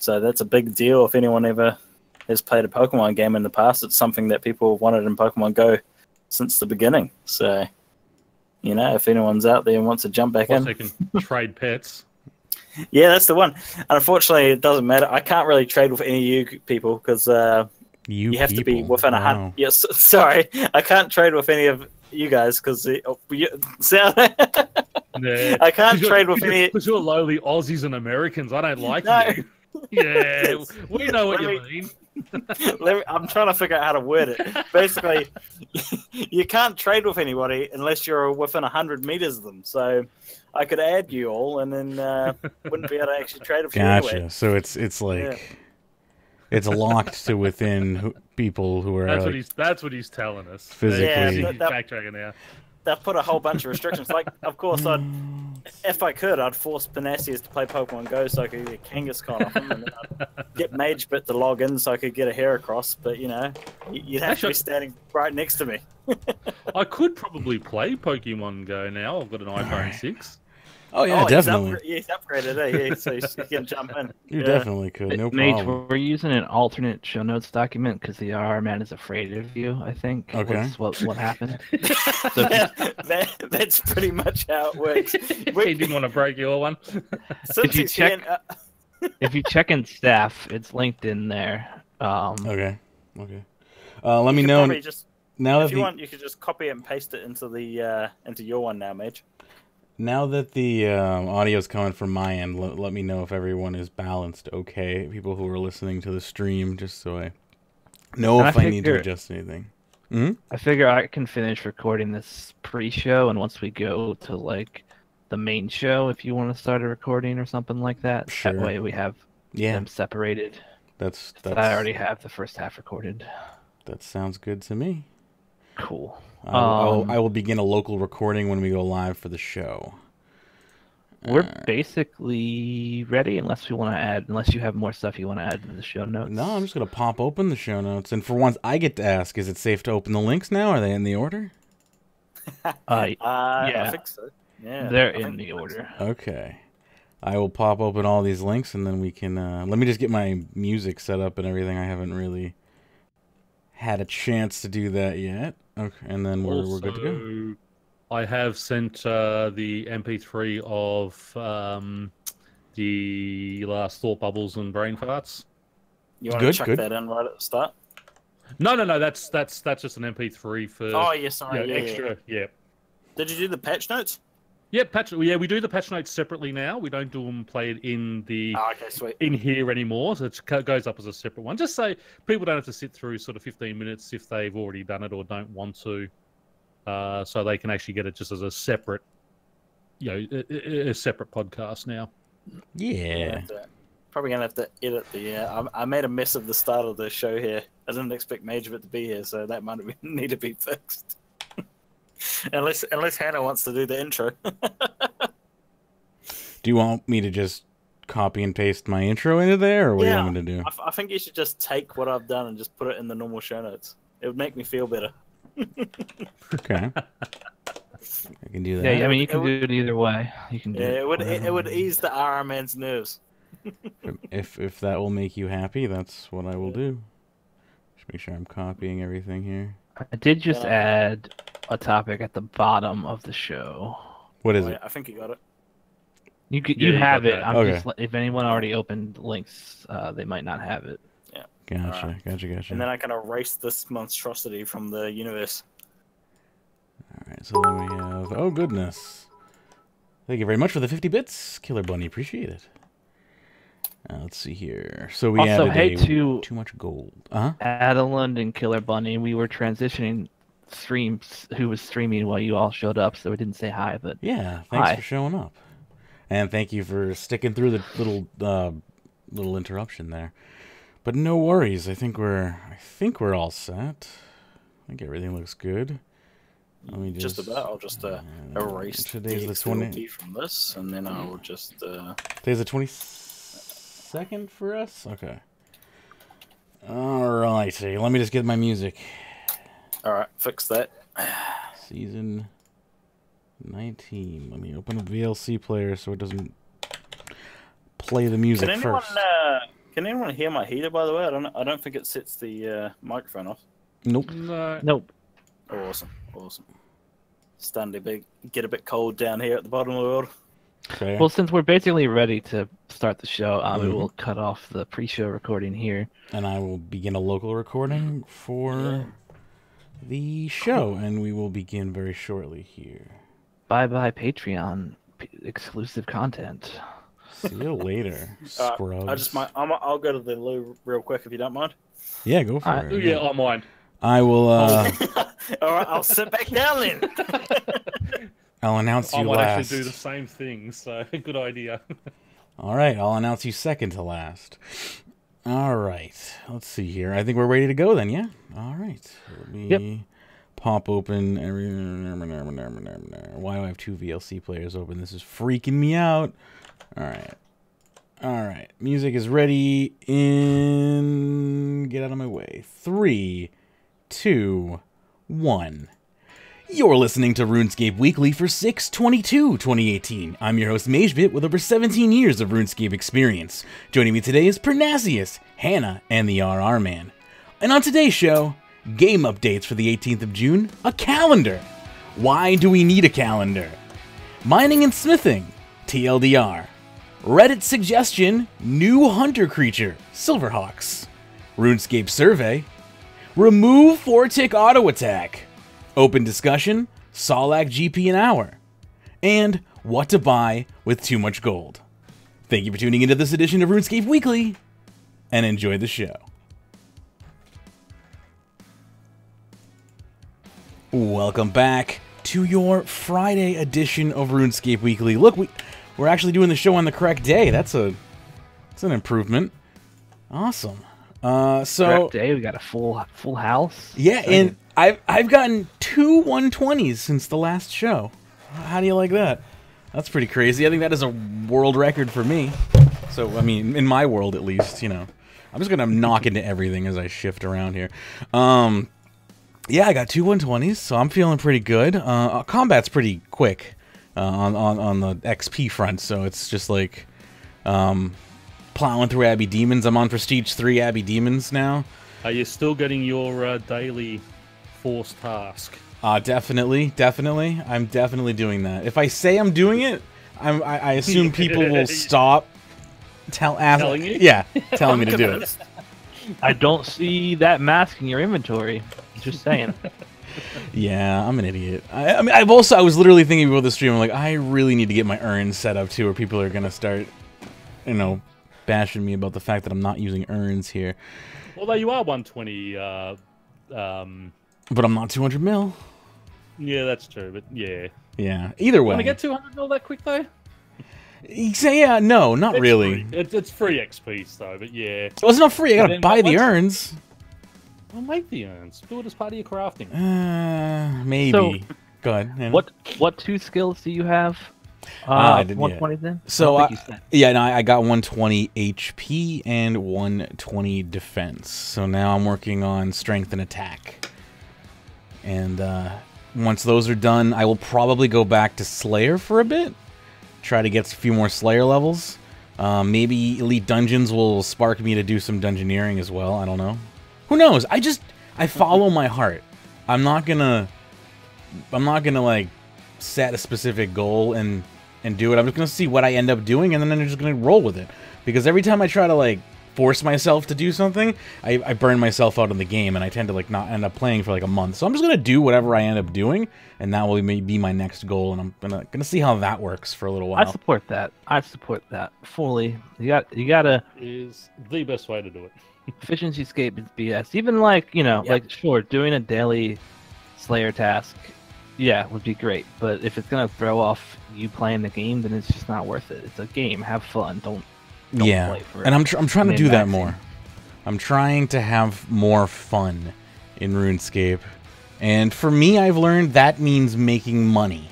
So that's a big deal. If anyone ever has played a Pokemon game in the past, it's something that people have wanted in Pokemon Go since the beginning. So, you know, if anyone's out there and wants to jump back in. They can trade pets. Yeah, that's the one. Unfortunately, it doesn't matter. I can't really trade with any of you people because you have to be within 100. Yes, sorry. I can't trade with any of you guys because I can't trade with any. Because you're lowly Aussies and Americans. I don't like you. Yeah, we know what you mean. I'm trying to figure out how to word it. Basically, you can't trade with anybody unless you're within 100 meters of them. So I could add you all, and then wouldn't be able to actually trade with you anyway. So it's like it's locked to within people who are. That's what he's telling us. Physically, backtracking now. They've put a whole bunch of restrictions. Like, of course, if I could, I'd force Panaceas to play Pokemon Go so I could get Kangaskhan off him, and then I'd get MageBit to log in so I could get a Heracross. But, you know, you'd have to be standing right next to me. I could probably play Pokemon Go now. I've got an iPhone 6. Oh, yeah, definitely. He's upgraded, so you can jump in. You definitely could, no problem. Mage, we're using an alternate show notes document because the RR man is afraid of you, I think. Okay. What happened? That's pretty much how it works. He didn't want to break your one. If you check in staff, it's linked in there. Okay. Let me know. If you want, you could just copy it and paste it into your one now, Mage. Now that the audio's coming from my end, let me know if everyone is balanced okay. People who are listening to the stream, just so I know if I need to adjust anything. I figure I can finish recording this pre-show, and once we go to like the main show, if you want to start a recording or something like that, that way we have them separated. That's I already have the first half recorded. That sounds good to me. Cool. I will begin a local recording when we go live for the show. We're basically ready, unless you have more stuff you want to add to the show notes. No, I'm just going to pop open the show notes. And for once, I get to ask, is it safe to open the links now? Are they in the order? Yeah. I think so. Yeah, they're in the order. Okay. I will pop open all these links, and then we can... let me just get my music set up and everything. I haven't really had a chance to do that yet. Okay, and then we're good to go. I have sent the MP3 of the last thought bubbles and brain farts. You want to chuck that in right at the start? No. That's just an MP3 for. Oh yes, sorry. Extra. Yeah. Did you do the patch notes? Yeah, we do the patch notes separately now. We don't do them played in the sweet. in here anymore. So it goes up as a separate one. Just so people don't have to sit through sort of 15 minutes if they've already done it or don't want to. So they can actually get it just as a separate, a separate podcast now. Yeah. Probably gonna have to edit the. I made a mess of the start of the show here. I didn't expect MageBit to be here, so that might need to be fixed. Unless Hannah wants to do the intro. Do you want me to just copy and paste my intro into there, or what do you want me to do? I think you should just take what I've done and just put it in the normal show notes. It would make me feel better. Okay. I can do that. Yeah, I mean, you can do it either way. You can do it would ease the RR man's nerves. If that will make you happy, that's what I will do. Just make sure I'm copying everything here. I did just add a topic at the bottom of the show. What is it? I think you got it. You have it. Just, if anyone already opened links, they might not have it. Yeah. Gotcha. And then I can erase this monstrosity from the universe. Alright, so then we have... Oh, goodness. Thank you very much for the 50 bits, Killer Bunny. Appreciate it. Let's see here. So we also, added too much gold. Adeland and Killer Bunny, we were transitioning streams who was streaming while you all showed up, so we didn't say hi, but yeah, thanks for showing up. And thank you for sticking through the little interruption there. But no worries. I think we're all set. I think everything looks good. Let me just about. I'll just erase today's the XLT from this, and then I will just. Today's the 22nd for us. Okay. Alrighty. Let me just get my music. All right, fix that. Season 19. Let me open a VLC player so it doesn't play the music first. Can anyone hear my heater? By the way, I don't think it sets the microphone off. Nope. No. Nope. Oh, awesome. Starting to get a bit cold down here at the bottom of the world. Okay. Well, since we're basically ready to start the show, we will cut off the pre-show recording here. And I will begin a local recording for the show, and we will begin very shortly here. Bye-bye Patreon exclusive content. See you later, scrubs. I'll go to the loo real quick if you don't mind. Yeah, go for it. Yeah, I mind. I will. All right, I'll sit back down then. I'll announce you I might last. actually do the same thing, so good idea. All right, I'll announce you second to last. All right, let's see here. I think we're ready to go then, yeah? All right. Let me pop open. Why do I have two VLC players open? This is freaking me out. All right. All right. Music is ready in... Get out of my way. 3, 2, 1. You're listening to RuneScape Weekly for 6/22/2018. I'm your host Magebit with over 17 years of RuneScape experience. Joining me today is Pernasius, Hannah, and the RR Man. And on today's show, game updates for the 18th of June, a calendar. Why do we need a calendar? Mining and smithing, TLDR. Reddit suggestion, new hunter creature, Silverhawks. RuneScape survey. Remove 4-tick auto attack. Open discussion, Solak GP an hour. And what to buy with too much gold. Thank you for tuning into this edition of RuneScape Weekly, and enjoy the show. Welcome back to your Friday edition of RuneScape Weekly. Look, we're actually doing the show on the correct day. That's an improvement. Awesome. Correct day. We got a full house. Yeah, and I've gotten 2 120s since the last show. How do you like that? That's pretty crazy. I think that is a world record for me. So, I mean, in my world at least, you know. I'm just gonna knock into everything as I shift around here. Yeah, I got 2 120s, so I'm feeling pretty good. Combat's pretty quick on the XP front, so it's just like plowing through Abbey Demons. I'm on Prestige 3 Abbey Demons now. Are you still getting your daily force task? Definitely. I'm definitely doing that. If I say I'm doing it, I assume people will stop telling you? Yeah, telling me to do it. I don't see that mask in your inventory. Just saying. Yeah, I'm an idiot. I mean, I was literally thinking before the stream, I'm like, I really need to get my urns set up too, or people are gonna start, you know, bashing me about the fact that I'm not using urns here. Although you are 120, but I'm not 200 mil. Yeah, that's true, but yeah. Yeah, either way. Want to get 200 mil that quick, though? Yeah, no, not really. It's free XP, though, but yeah. Well, it's not free. I gotta buy the urns. Well, make the urns. Do it as part of your crafting. Maybe. So, go ahead. What 2 skills do you have? I didn't 120 then? So I got 120 HP and 120 defense. So now I'm working on strength and attack. And once those are done, I will probably go back to Slayer for a bit. Try to get a few more Slayer levels. Maybe Elite Dungeons will spark me to do some dungeoneering as well. I don't know. Who knows? I follow my heart. I'm not gonna like set a specific goal and do it. I'm just gonna see what I end up doing, and then I'm just gonna roll with it. Because every time I try to like force myself to do something, I burn myself out in the game, and I tend to like not end up playing for like a month. So I'm just gonna do whatever I end up doing, and that will be my next goal, and I'm gonna see how that works for a little while. I support that fully. You gotta is the best way to do it. Efficiency escape is BS. Even like, you know, like sure, doing a daily Slayer task, yeah, would be great. But if it's gonna throw off you playing the game, then it's just not worth it. It's a game. Have fun. Don't play for it. And I'm trying to do that more. I'm trying to have more fun in RuneScape. And for me, I've learned that means making money.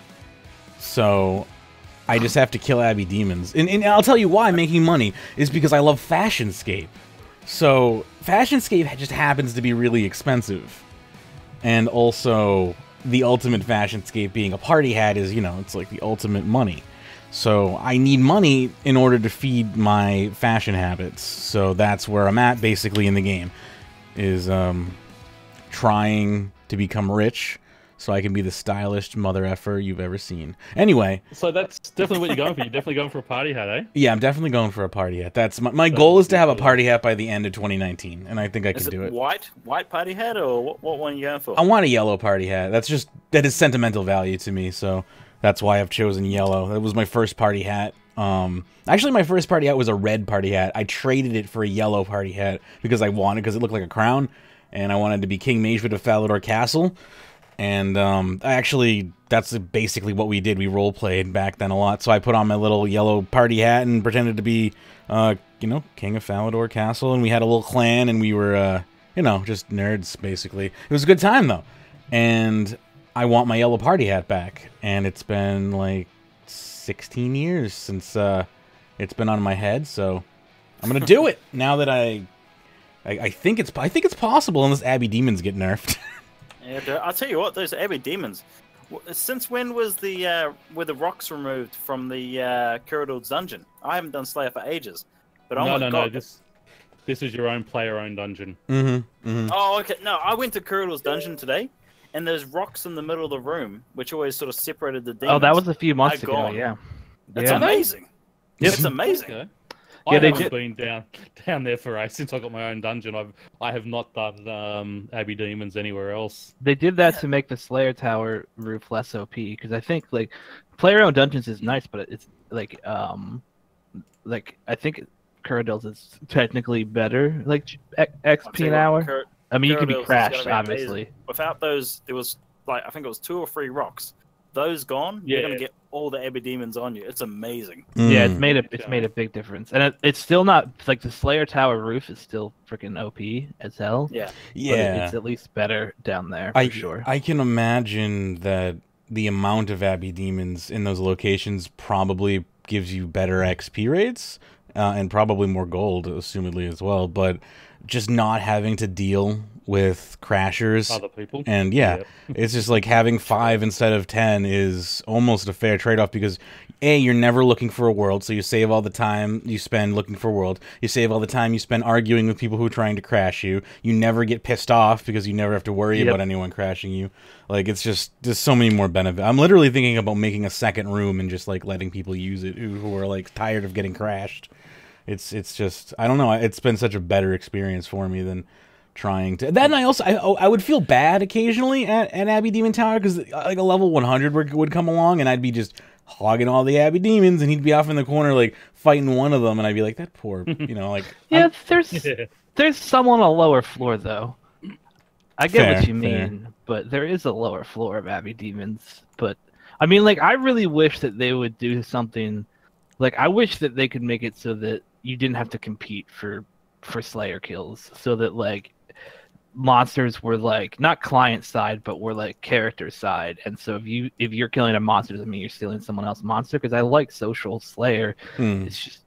So I just have to kill Abbey Demons. And I'll tell you why making money is because I love Fashionscape. So Fashionscape just happens to be really expensive. And also the ultimate Fashionscape being a party hat is, you know, it's like the ultimate money. So I need money in order to feed my fashion habits. So that's where I'm at basically in the game, is trying to become rich so I can be the stylish mother effer you've ever seen. Anyway. So that's definitely what you're going for. You're definitely going for a party hat, eh? Yeah, I'm definitely going for a party hat. That's my goal is to have a party hat by the end of 2019, and I think I can do it. White party hat, or what one are you going for? I want a yellow party hat. That is sentimental value to me, so that's why I've chosen yellow. That was my first party hat. Actually, my first party hat was a red party hat. I traded it for a yellow party hat because it looked like a crown, and I wanted to be King Magewood of Falador Castle. And that's basically what we did. We role played back then a lot. So I put on my little yellow party hat and pretended to be, King of Falador Castle. And we had a little clan, and we were, just nerds basically. It was a good time though. And I want my yellow party hat back. And it's been like 16 years since it's been on my head. So I'm gonna do it now that I think it's possible unless Abbey Demons get nerfed. Yeah, I'll tell you what, those Abbey Demons. Since when was were the rocks removed from the Kuradul's dungeon? I haven't done Slayer for ages. But no. This is your own player-owned dungeon. Oh, okay. No, I went to Kuradul's dungeon today, and there's rocks in the middle of the room, which always sort of separated the demons. Oh, that was a few months ago. Gone. Yeah, that's amazing. Yep. It's amazing. Okay. Yeah, I haven't been down there for since I got my own dungeon. I have not done Abbey Demons anywhere else. They did that to make the Slayer Tower roof less OP, because I think like player-owned dungeons is nice, but it's like I think Kuradul's is technically better, like XP an hour. I mean, you can be crashed, obviously. Without those, there was I think it was 2 or 3 rocks. Those gone, you're gonna get all the Abbey Demons on you. It's amazing. Yeah, it's made a big difference, and it's still not like the Slayer Tower roof is still freaking OP as hell. Yeah. But it's at least better down there for sure. I can imagine that the amount of Abbey Demons in those locations probably gives you better XP rates and probably more gold, assumedly as well. But just not having to deal with crashers, other people, and it's just like having 5 instead of 10 is almost a fair trade-off, because you're never looking for a world, so you save all the time you spend looking for a world. You save all the time you spend arguing with people who are trying to crash you. You never get pissed off because you never have to worry about anyone crashing you. Like, it's just there's so many more benefits. I'm literally thinking about making a second room and just like letting people use it who are like tired of getting crashed. It's just, I don't know, it's been such a better experience for me than trying to. Then I would feel bad occasionally at Abbey Demon Tower, because like a level 100 would come along and I'd be just hogging all the Abbey Demons, and he'd be off in the corner like fighting one of them, and I'd be like, that poor, like. Yeah, there's some on a lower floor though. I get what you mean, but there is a lower floor of Abbey Demons. But I mean, like, I really wish that they would do something. Like, I wish that they could make it so that you didn't have to compete for Slayer kills, so that like monsters were like not client side, but were like character side. And so if you're killing a monster, doesn't mean you're stealing someone else's monster. Because I like social Slayer. It's just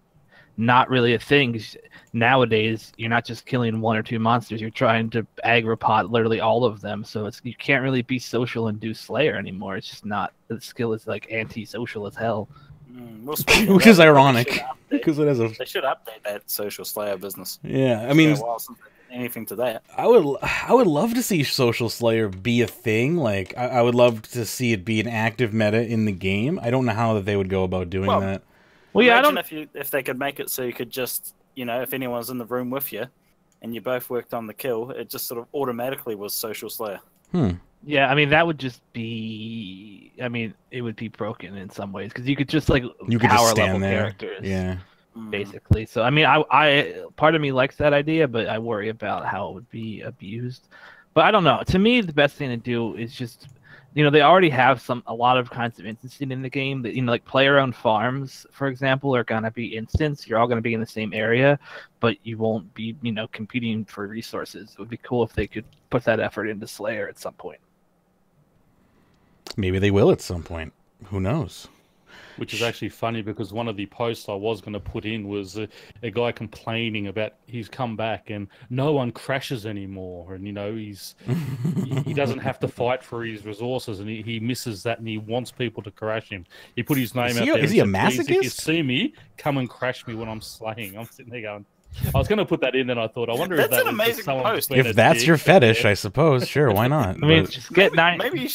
not really a thing. 'Cause nowadays, you're not just killing 1 or 2 monsters. You're trying to agropot literally all of them. So you can't really be social and do Slayer anymore. It's just not. The skill is like anti-social as hell. Which is ironic, because it has They should update that social Slayer business. Yeah, I mean, it's been a while since anything to that. I would love to see social Slayer be a thing. Like, I would love to see it be an active meta in the game. I don't know how that they would go about doing that. Well, yeah, if they could make it so you could just, if anyone's in the room with you, and you both worked on the kill, it just sort of automatically was social Slayer. Yeah, I mean, that would just be. I mean, it would be broken in some ways, because you could just power level characters, basically. So I mean, I part of me likes that idea, but I worry about how it would be abused. But I don't know. To me, the best thing to do is just, they already have a lot of kinds of instancing in the game. That like player-owned farms, for example, are gonna be instance. You're all gonna be in the same area, but you won't be, competing for resources. It would be cool if they could put that effort into Slayer at some point. Maybe they will at some point. Who knows? Which is actually funny because one of the posts I was going to put in was a guy complaining about he's come back and no one crashes anymore, and he doesn't have to fight for his resources, and he misses that, and he wants people to crash him. He put his name out there. Is he a said, masochist? If you see me, come and crash me when I'm slaying. I'm sitting there going, I was going to put that in, and I thought, I wonder if That's that an was amazing someone post. being If a that's dick. your fetish, I suppose. Sure, why not? I mean, But- just get Maybe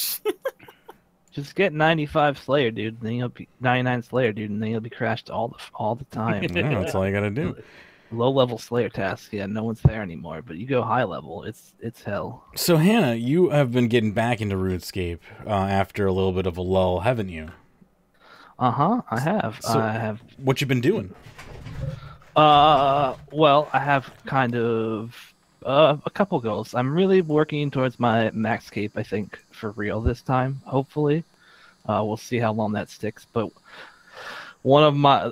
just get 95 Slayer, dude. And then you'll be 99 Slayer, dude, and then you'll be crashed all the time. yeah, that's all you gotta do. Low level Slayer tasks, yeah, no one's there anymore. But you go high level, it's hell. So Hannah, you have been getting back into RuneScape after a little bit of a lull, haven't you? I have. So- I have. What you been doing? Well, I have kind of a couple goals. I'm really working towards my max cape, I think, for real this time. Hopefully, we'll see how long that sticks. But one of my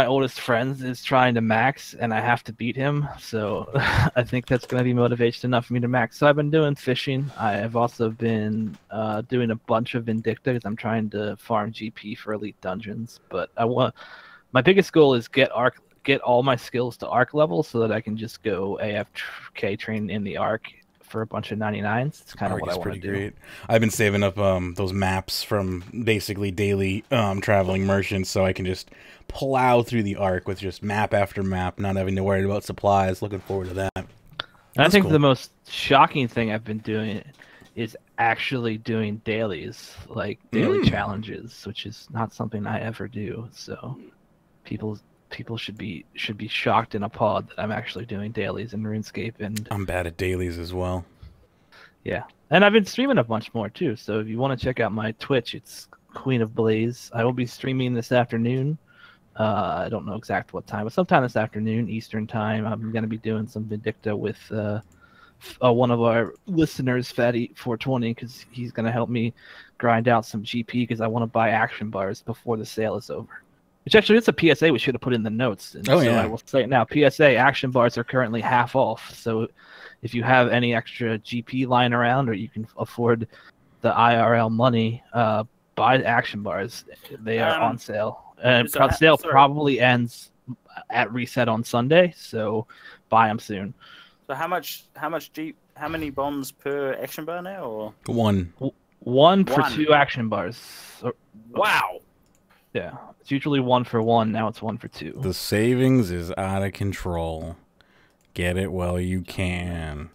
oldest friends is trying to max, and I have to beat him. So I think that's going to be motivation enough for me to max. So I've been doing fishing. I have also been doing a bunch of Vindicta because I'm trying to farm GP for elite dungeons. But my biggest goal is get all my skills to arc level so that I can just go AFK train in the arc for a bunch of 99s. It's kind of what I want to do. Great. I've been saving up those maps from basically daily traveling merchants so I can just plow through the arc with just map after map, not having to worry about supplies. Looking forward to that. And I That's think cool. the most shocking thing I've been doing is actually doing dailies, like daily challenges, which is not something I ever do. So people should be shocked and appalled that I'm actually doing dailies in RuneScape, and I'm bad at dailies as well. yeah. And I've been streaming a bunch more too. So if you want to check out my Twitch, it's Queen of Blaze. I will be streaming this afternoon. I don't know exact what time, but sometime this afternoon Eastern time. I'm going to be doing some Vindicta with one of our listeners, Fatty420, because he's going to help me grind out some GP because I want to buy action bars before the sale is over. Which actually, it's a PSA we should have put in the notes. And Oh, so yeah. I will say it now. PSA action bars are currently half off. So if you have any extra GP lying around or you can afford the IRL money, buy action bars. They are on sale. And so sale sorry. probably ends at reset on Sunday. So buy them soon. So how many bombs per action bar now? Or One. For 2 action bars. wow. Yeah, it's usually 1 for 1. Now it's 1 for 2. The savings is out of control. Get it while you can.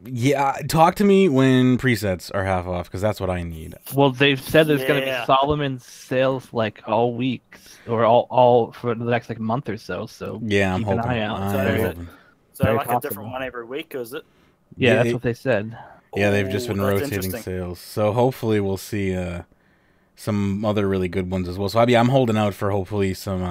Yeah, talk to me when presets are half off because that's what I need. Well, they've said there's going to be Solomon sales like all weeks or all for the next like month or so. So Yeah, I'm keep hoping. an eye out. I'm hoping. So Very like a different possible. one every week, or is it? Yeah, Yeah, that's what they said. Yeah, they've just been Ooh, that's rotating interesting. sales. So hopefully we'll see some other really good ones as well. So I'm holding out for hopefully some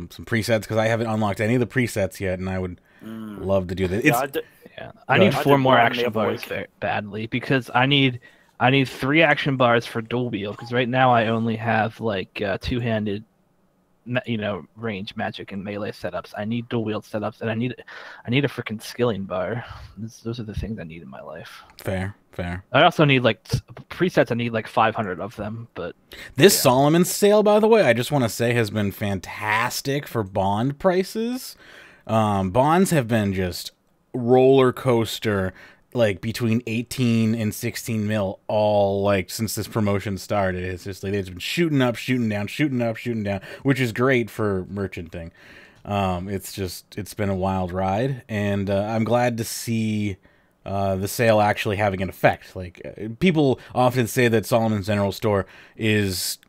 presets because I haven't unlocked any of the presets yet, and I would love to do that. It's Yeah, I need I 4 did more one the action other bars week. very badly because I need 3 action bars for dual wield because right now I only have like two-handed, range magic and melee setups. I need dual wield setups and I need a freaking skilling bar. Those are the things I need in my life. fair. I also need like presets. I need like 500 of them, but This Solomon sale, by the way, I just want to say has been fantastic for bond prices. Bonds have been just roller coaster, like between 18 and 16 mil, all like since this promotion started. It's just like it's been shooting up, shooting down, shooting up, shooting down, which is great for merchanting. It's been a wild ride, and I'm glad to see the sale actually having an effect. Like people often say that Solomon's General Store is,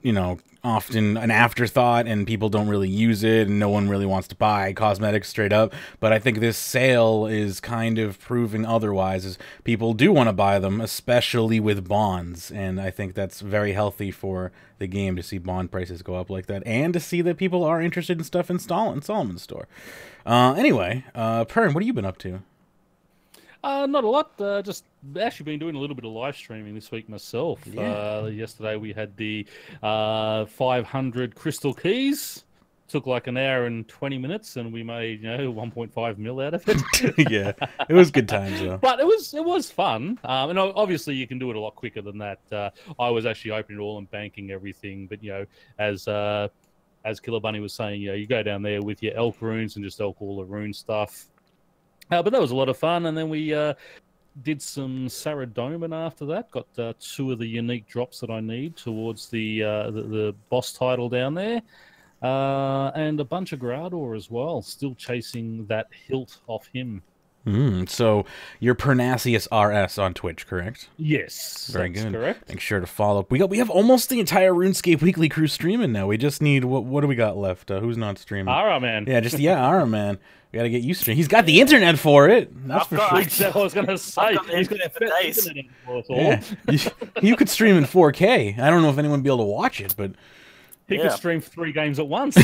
often an afterthought and people don't really use it and no one really wants to buy cosmetics straight up. But I think this sale is kind of proving otherwise, as people do want to buy them, especially with bonds. And I think that's very healthy for the game to see bond prices go up like that and to see that people are interested in stuff in Solomon's Store. Anyway, Pern, what have you been up to? Not a lot. Just actually been doing a little bit of live streaming this week myself. Yeah. Yesterday we had the 500 crystal keys. took like an hour and 20 minutes, and we made 1.5 mil out of it. Yeah, it was good times though. But it was fun, and obviously you can do it a lot quicker than that. I was actually opening it all and banking everything, but as Killer Bunny was saying, you go down there with your elk runes and just elk all the rune stuff. But that was a lot of fun, and then we did some Saradomin after that. Got 2 of the unique drops that I need towards the boss title down there. And a bunch of Groudor as well. Still chasing that hilt off him. So you're Pernasius RS on Twitch, correct? Yes, very good. Correct. Make sure to follow up. We have almost the entire RuneScape weekly crew streaming now. We just need what do we got left? Who's not streaming? Ara Man. Yeah, Ara Man. We gotta get you streaming. He's got the internet for it. That's for sure. That's what I was gonna say. He's got the days. Yeah. You could stream in 4K. I don't know if anyone would be able to watch it, but he could stream 3 games at once.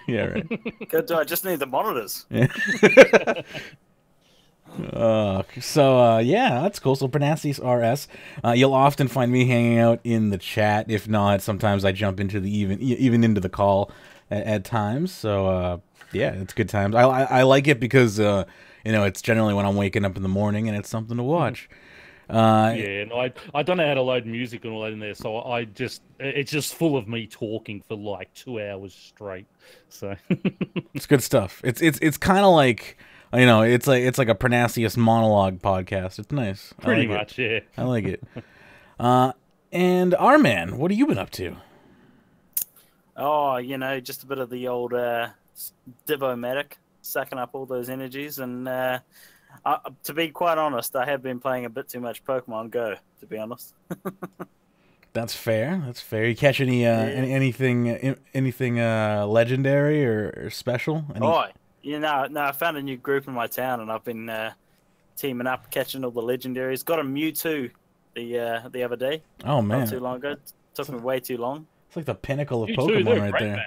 Yeah, right. Good. I just need the monitors. Yeah. Yeah, that's cool. So Pernasius RS, you'll often find me hanging out in the chat. If not, sometimes I jump into the even into the call at times. So yeah, it's good times. I like it because it's generally when I'm waking up in the morning and it's something to watch. I don't know how to load music and all that in there, so it's just full of me talking for like 2 hours straight. So it's good stuff. It's kind of like. It's like a Pernasius monologue podcast. It's nice. Pretty much, yeah. I like it. And Arman, what have you been up to? Oh, just a bit of the old Divomatic, sucking up all those energies. And to be quite honest, I have been playing a bit too much Pokemon Go, to be honest. That's fair. You catch anything legendary or special? I found a new group in my town, and I've been teaming up, catching all the legendaries. Got a Mewtwo the other day. Oh, man. Not too long ago. Took me way too long. It's like the pinnacle of Pokemon right there.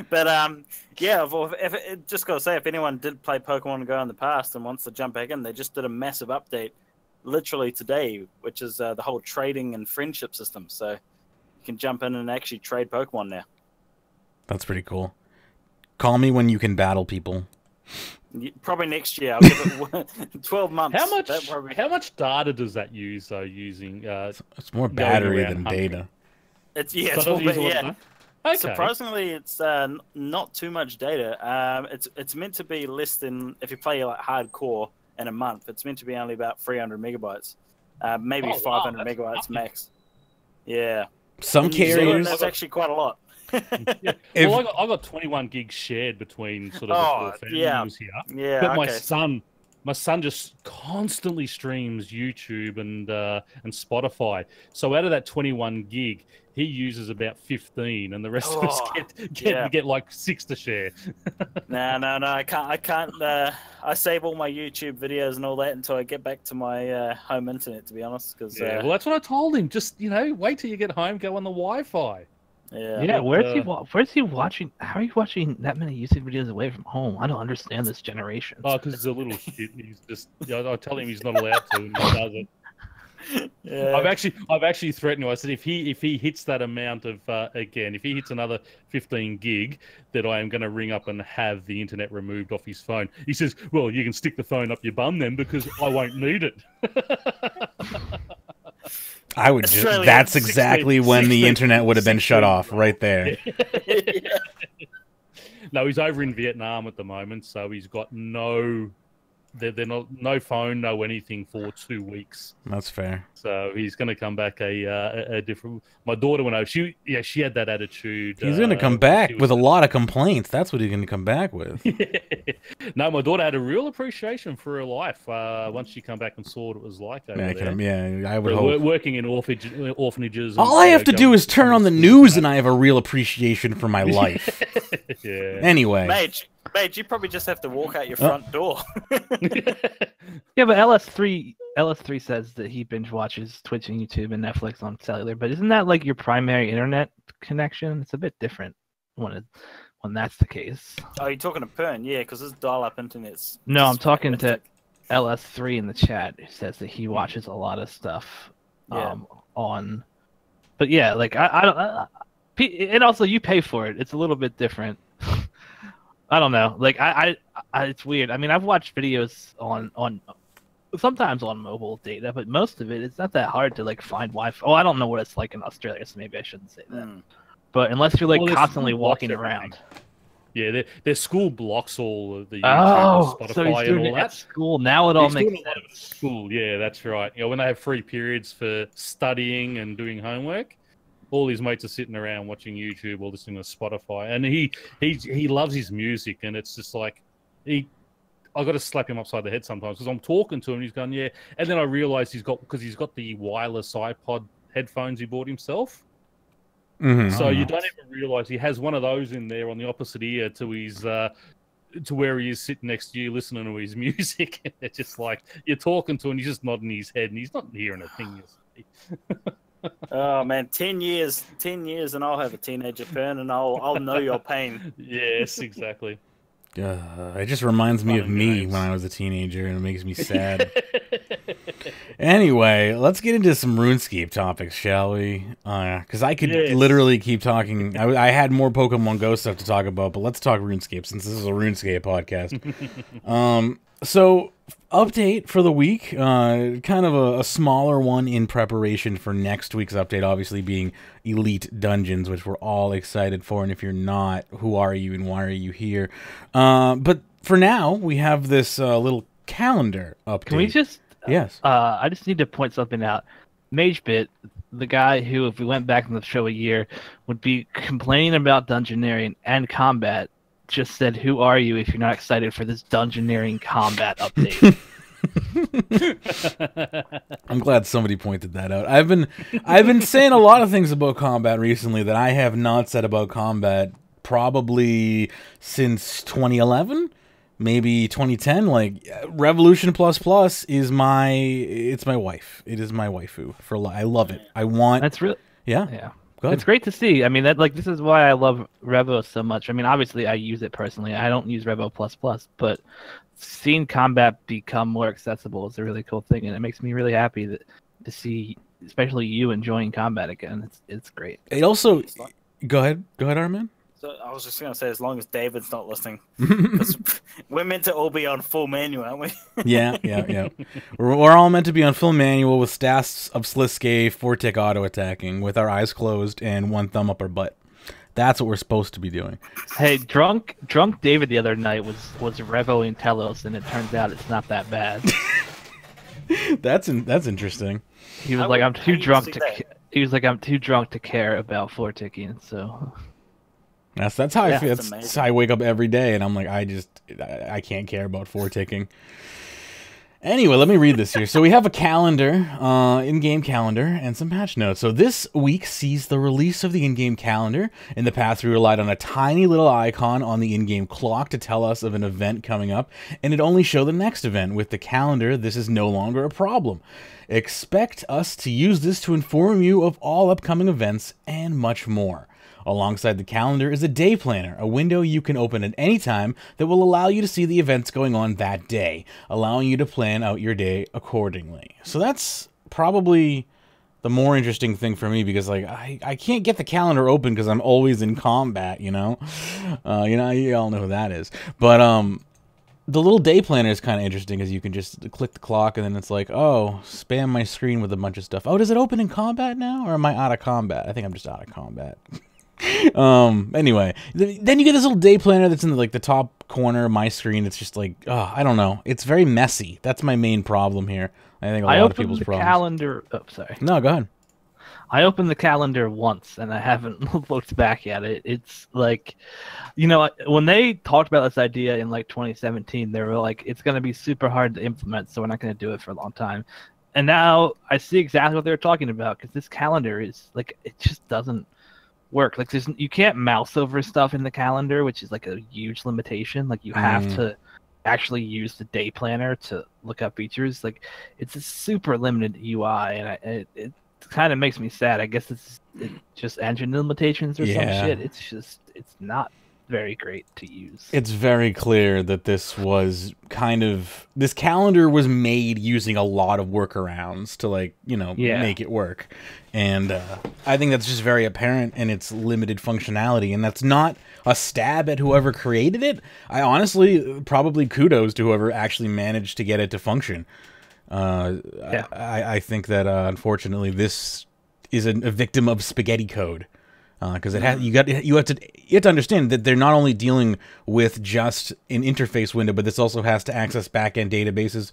But, just got to say, if anyone did play Pokemon Go in the past and wants to jump back in, they just did a massive update literally today, which is the whole trading and friendship system. So you can jump in and actually trade Pokemon now. That's pretty cool. Call me when you can battle people. Probably next year. I'll give it 12 months. How much data does that use, though, using... it's more battery than data. It's more yeah. Okay. Surprisingly, it's not too much data. It's meant to be less than... If you play like hardcore in a month, it's meant to be only about 300 megabytes. Maybe 500 megabytes max. Yeah. Some carriers... That's actually quite a lot. Yeah. Well, I got 21 gigs shared between sort of the 4 families here. Yeah, but my son just constantly streams YouTube and Spotify. So out of that 21 gig, he uses about 15, and the rest of us get like 6 to share. No, I can't. I save all my YouTube videos and all that until I get back to my home internet. To be honest, because well, that's what I told him. Just wait till you get home, go on the Wi-Fi. Yeah, where's he watching? How are you watching that many YouTube videos away from home? I don't understand this generation. Oh, because he's a little shit. He's just, I tell him he's not allowed to, and he does it. Yeah. I've actually threatened him. I said if he hits that amount of if he hits another 15 gig, that I am going to ring up and have the internet removed off his phone. He says, "Well, you can stick the phone up your bum then, because I won't need it." I would that's exactly when the internet would have been shut off right there. No, he's over in Vietnam at the moment, so he's got no phone, no anything for 2 weeks. That's fair. So he's going to come back a different. My daughter went over. She had that attitude. He's going to come back with a lot of complaints. That's what he's going to come back with. No, my daughter had a real appreciation for her life once she come back and saw what it was like over there. I would hope. Working in orphanages. All I have to do is turn on the news, and I have a real appreciation for my life. Yeah. Anyway. Mate, you probably just have to walk out your front door. Yeah, but LS3 says that he binge watches Twitch and YouTube and Netflix on cellular, but isn't that like your primary internet connection? It's a bit different when that's the case. Oh, you're talking to Pern? Yeah, because his dial-up internet's... No, I'm talking to LS3 in the chat, who says that he watches a lot of stuff on... But yeah, like I and also you pay for it. It's a little bit different. I don't know. Like it's weird. I mean, I've watched videos on sometimes on mobile data, but most of it's not that hard to like find Wi-Fi. Oh, I don't know what it's like in Australia, so maybe I shouldn't say that. But unless you're like constantly walking around. Yeah, their school blocks all of the YouTube and Spotify so he's doing and all it that. at school. Now it all He's makes doing a lot of it at sense. school. Yeah, that's right. You know, when they have free periods for studying and doing homework, all his mates are sitting around watching YouTube or listening to Spotify, and he loves his music, and it's just like I got to slap him upside the head sometimes because I'm talking to him, and he's going, yeah, and then I realize he's got the wireless iPod headphones he bought himself. So you don't even realize he has one of those in there on the opposite ear to his to where he is sitting next to you listening to his music. And it's just like you're talking to him, he's just nodding his head, and he's not hearing a thing you say. Oh man, 10 years, and I'll have a teenager burn, and I'll know your pain. Yes, exactly. It just reminds me of me when I was a teenager, and it makes me sad. Anyway, let's get into some RuneScape topics, shall we? Because I could literally keep talking. I had more Pokemon Go stuff to talk about, but let's talk RuneScape since this is a RuneScape podcast. So, update for the week, kind of a smaller one in preparation for next week's update, obviously being Elite Dungeons, which we're all excited for, and if you're not, who are you and why are you here? But for now, we have this little calendar update. Can we just... Yes. I just need to point something out. MageBit, the guy who, if we went back in the show a year, would be complaining about Dungeoneering and combat, just said, "Who are you if you're not excited for this Dungeoneering combat update?" I'm glad somebody pointed that out. I've been saying a lot of things about combat recently that I have not said about combat probably since 2011, maybe 2010. Like Revolution Plus is my wife. It is my waifu for I love it. I want. That's really yeah. It's great to see. I mean, this is why I love Revo so much. I mean, obviously, I use it personally. I don't use Revo Plus, but seeing combat become more accessible is a really cool thing, and it makes me really happy to see, especially you enjoying combat again. It's great. It also go ahead, Armin. So I was just gonna say, as long as David's not listening, we're meant to all be on full manual, aren't we? Yeah. We're all meant to be on full manual with stats of Sliske, 4-tick auto attacking, with our eyes closed and one thumb up our butt. That's what we're supposed to be doing. Hey, drunk David the other night was Revo and Telos, and it turns out it's not that bad. That's interesting. He was like, I'm too drunk to care about 4-ticking, so. That's how I feel. That's how I wake up every day, and I'm like, I can't care about 4-ticking. Anyway, let me read this here. So we have a calendar, in-game calendar, and some patch notes. So this week sees the release of the in-game calendar. In the past, we relied on a tiny little icon on the in-game clock to tell us of an event coming up, and it only showed the next event. With the calendar, this is no longer a problem. Expect us to use this to inform you of all upcoming events and much more. Alongside the calendar is a day planner, a window you can open at any time that will allow you to see the events going on that day, allowing you to plan out your day accordingly. So that's probably the more interesting thing for me, because like I can't get the calendar open because I'm always in combat, you know? You all know who that is. But the little day planner is kind of interesting, because you can just click the clock and then it's like, oh, spam my screen with a bunch of stuff. Oh, does it open in combat now, or am I out of combat? I think I'm just out of combat. Anyway, then you get this little day planner that's in the top corner of my screen. It's just like, I don't know. It's very messy. That's my main problem here. I think a lot of people's problems. Calendar. Oh, sorry. No, go ahead. I opened the calendar once and I haven't looked back at it. It's like, when they talked about this idea in 2017, they were like, it's going to be super hard to implement, so we're not going to do it for a long time. And now I see exactly what they were talking about, because this calendar is it just doesn't work. You can't mouse over stuff in the calendar, which is a huge limitation. You have to actually use the day planner to look up features. It's a super limited UI, and it kind of makes me sad. I guess it's just engine limitations or some shit. It's not very great to use. It's very clear that this calendar was made using a lot of workarounds to make it work. And I think that's just very apparent in its limited functionality. And that's not a stab at whoever created it. I honestly, probably kudos to whoever actually managed to get it to function. I think that unfortunately this is a victim of spaghetti code. Because you have to understand that they're not only dealing with just an interface window, but this also has to access backend databases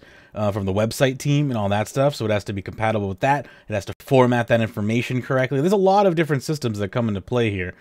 from the website team and all that stuff. So it has to be compatible with that. It has to format that information correctly. There's a lot of different systems that come into play here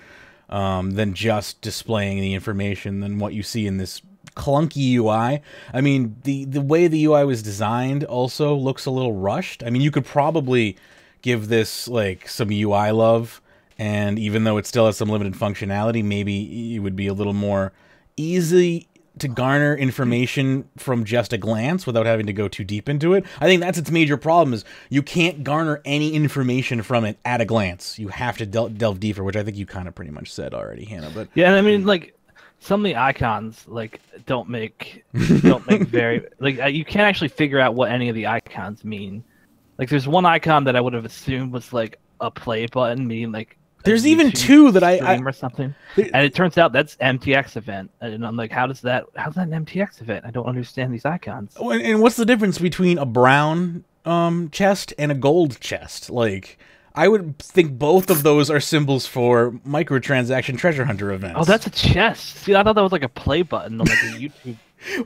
than just displaying the information than what you see in this clunky UI. I mean, the way the UI was designed also looks a little rushed. I mean, you could probably give this like some UI love. And even though it still has some limited functionality, maybe it would be a little more easy to garner information from just a glance without having to go too deep into it. I think that's its major problem is you can't garner any information from it at a glance. You have to delve deeper, which I think you kind of pretty much said already, Hannah. But yeah, and I mean, like some of the icons like don't make very like you can't actually figure out what any of the icons mean. Like there's one icon that I would have assumed was like a play button, meaning like. There's even two that I or something, and it turns out that's MTX event, and I'm like, how's that an MTX event? I don't understand these icons. And what's the difference between a brown chest and a gold chest? Like, I would think both of those are symbols for microtransaction treasure hunter events. Oh, that's a chest. See, I thought that was like a play button on like a YouTube.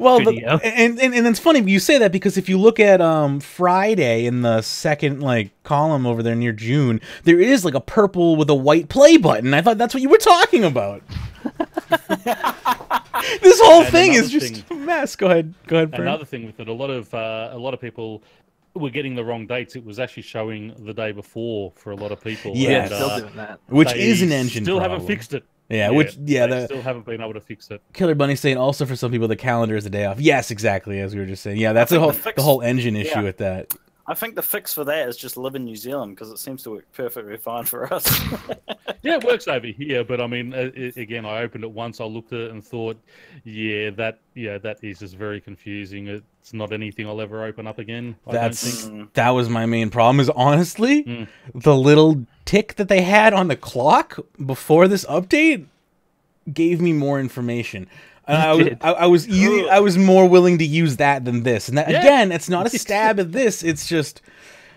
Well, and it's funny you say that because if you look at Friday in the second column over there near June, there is like a purple with a white play button. I thought that's what you were talking about. This whole thing is just a mess. Go ahead, Brent. Another thing with it, a lot of people were getting the wrong dates. It was actually showing the day before for a lot of people. Yeah, still doing that. Which is an engine still problem. haven't fixed it. Yeah, they still haven't been able to fix it. Killer Bunny saying also for some people the calendar is a day off. Yes, exactly, as we were just saying. Yeah, that's the whole engine issue with that. I think the fix for that is just live in New Zealand because it seems to work perfectly fine for us. Yeah, it works over here, but I mean, again, I opened it once, I looked at it and thought, that is just very confusing. It's not anything I'll ever open up again. That was my main problem. Is honestly the little tick that they had on the clock before this update gave me more information. I was more willing to use that than this. And that, again, it's not a stab at this. It's just,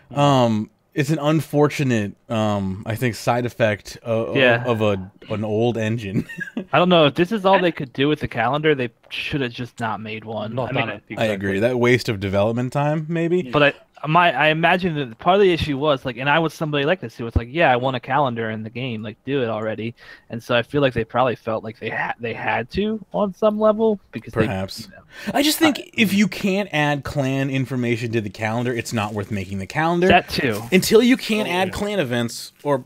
it's an unfortunate, I think, side effect of an old engine. I don't know if this is all they could do with the calendar. They should have just not made one. I agree. That waste of development time, maybe. But I imagine that part of the issue was and I was somebody like this who was like, yeah, I want a calendar in the game, do it already. And so I feel like they probably felt like they had to on some level because perhaps. I just think if you can't add clan information to the calendar, it's not worth making the calendar. That too. Until you can't add clan events or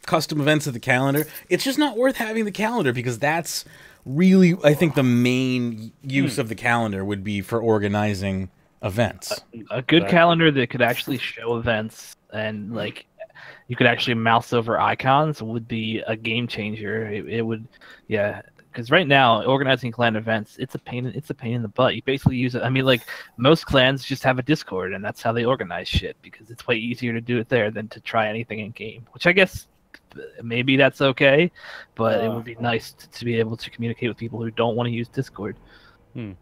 custom events to the calendar, it's just not worth having the calendar because that's really, I think, the main use of the calendar would be for organizing events. A good calendar that could actually show events and you could actually mouse over icons would be a game changer. It would, because right now organizing clan events, it's a pain in the butt. You basically use it. I mean, most clans just have a Discord, and that's how they organize shit because it's way easier to do it there than to try anything in game. Which I guess maybe that's okay, but it would be nice to be able to communicate with people who don't want to use Discord. And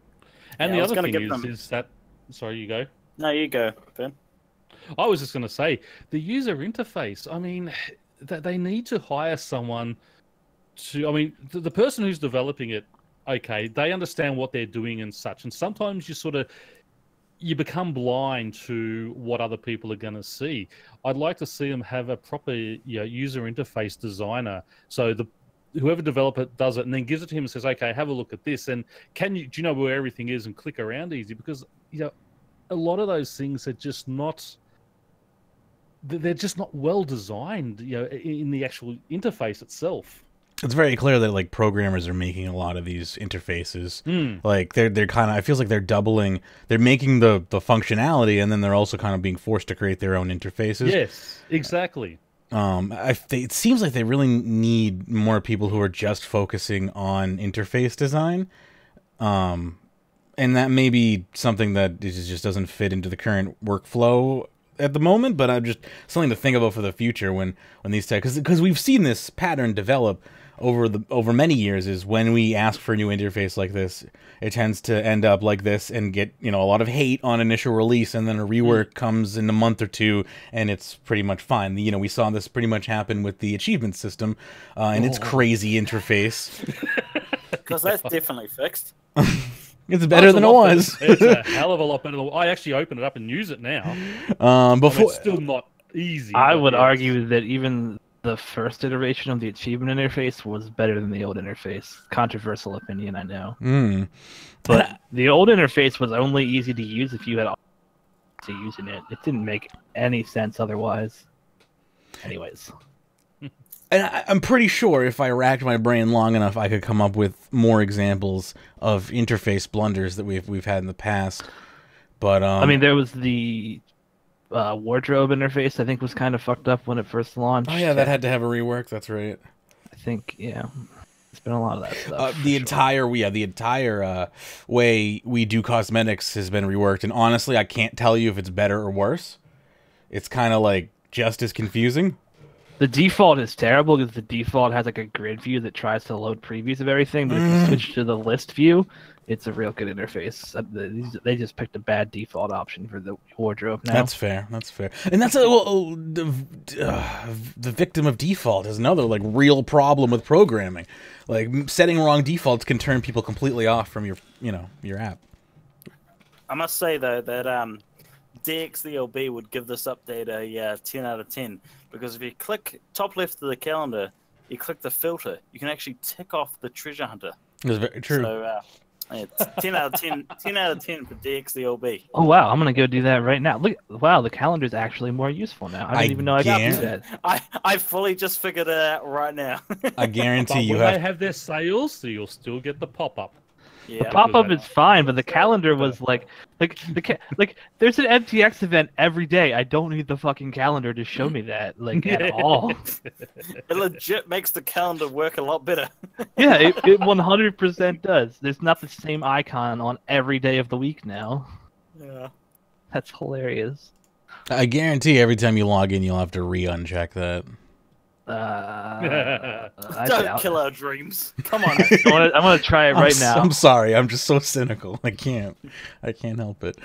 the other thing is that. Sorry, you go. No, you go, Ben. I was just going to say, the user interface, I mean, they need to hire someone to... I mean, the person who's developing it, okay, they understand what they're doing and such, and sometimes you become blind to what other people are going to see. I'd like to see them have a proper user interface designer, so whoever developer does it and then gives it to him and says, okay, have a look at this, and do you know where everything is, and click around easy, because a lot of those things are just not, they're just not well designed in the actual interface itself. It's very clear that programmers are making a lot of these interfaces. They're kind of, it feels like they're making the functionality, and then they're also kind of being forced to create their own interfaces. Yes, exactly. it seems like they really need more people who are just focusing on interface design. And that may be something that just doesn't fit into the current workflow at the moment, but I'm just something to think about for the future when these because we've seen this pattern develop over many years. Is when we ask for a new interface like this, it tends to end up like this and get a lot of hate on initial release, and then a rework comes in a month or two, and it's pretty much fine. We saw this pretty much happen with the achievement system and its crazy interface. Because that's definitely fixed. It's better than it was. It's a hell of a lot better than I actually open it up and use it now. Before it's still not easy. I would argue that even the first iteration of the achievement interface was better than the old interface. Controversial opinion, I know. But the old interface was only easy to use if you had to using it. It didn't make any sense otherwise. Anyways. And I'm pretty sure if I racked my brain long enough, I could come up with more examples of interface blunders that we've had in the past. But I mean, there was the wardrobe interface. I think was kind of fucked up when it first launched. Oh yeah, that had to have a rework. That's right. I think it's been a lot of that stuff. The entire way we do cosmetics has been reworked, and honestly, I can't tell you if it's better or worse. It's kind of like just as confusing. The default is terrible because the default has like a grid view that tries to load previews of everything, but if you switch to the list view, it's a real good interface. They just picked a bad default option for the wardrobe now. That's fair. That's fair. And that's the victim of default is another like real problem with programming. Like setting wrong defaults can turn people completely off from your app. I must say though that DXDLB would give this update a 10 out of 10 because if you click top left of the calendar, you click the filter, you can actually tick off the treasure hunter. That's very true. So 10 out of 10, 10 out of 10 for DXDLB. Oh wow, I'm gonna go do that right now. Look, wow, the calendar's actually more useful now. I didn't even know I could do that. I fully just figured it out right now. I guarantee you they have their sales, so you'll still get the pop-up. Yeah. The pop-up is fine, but the calendar was like there's an MTX event every day. I don't need the fucking calendar to show me that at all. It legit makes the calendar work a lot better. Yeah, it 100% does. There's not the same icon on every day of the week now. Yeah. That's hilarious. I guarantee every time you log in, you'll have to re-uncheck that. Don't kill our dreams. Come on. I'm gonna try it right now. I'm sorry. I'm just so cynical. I can't help it.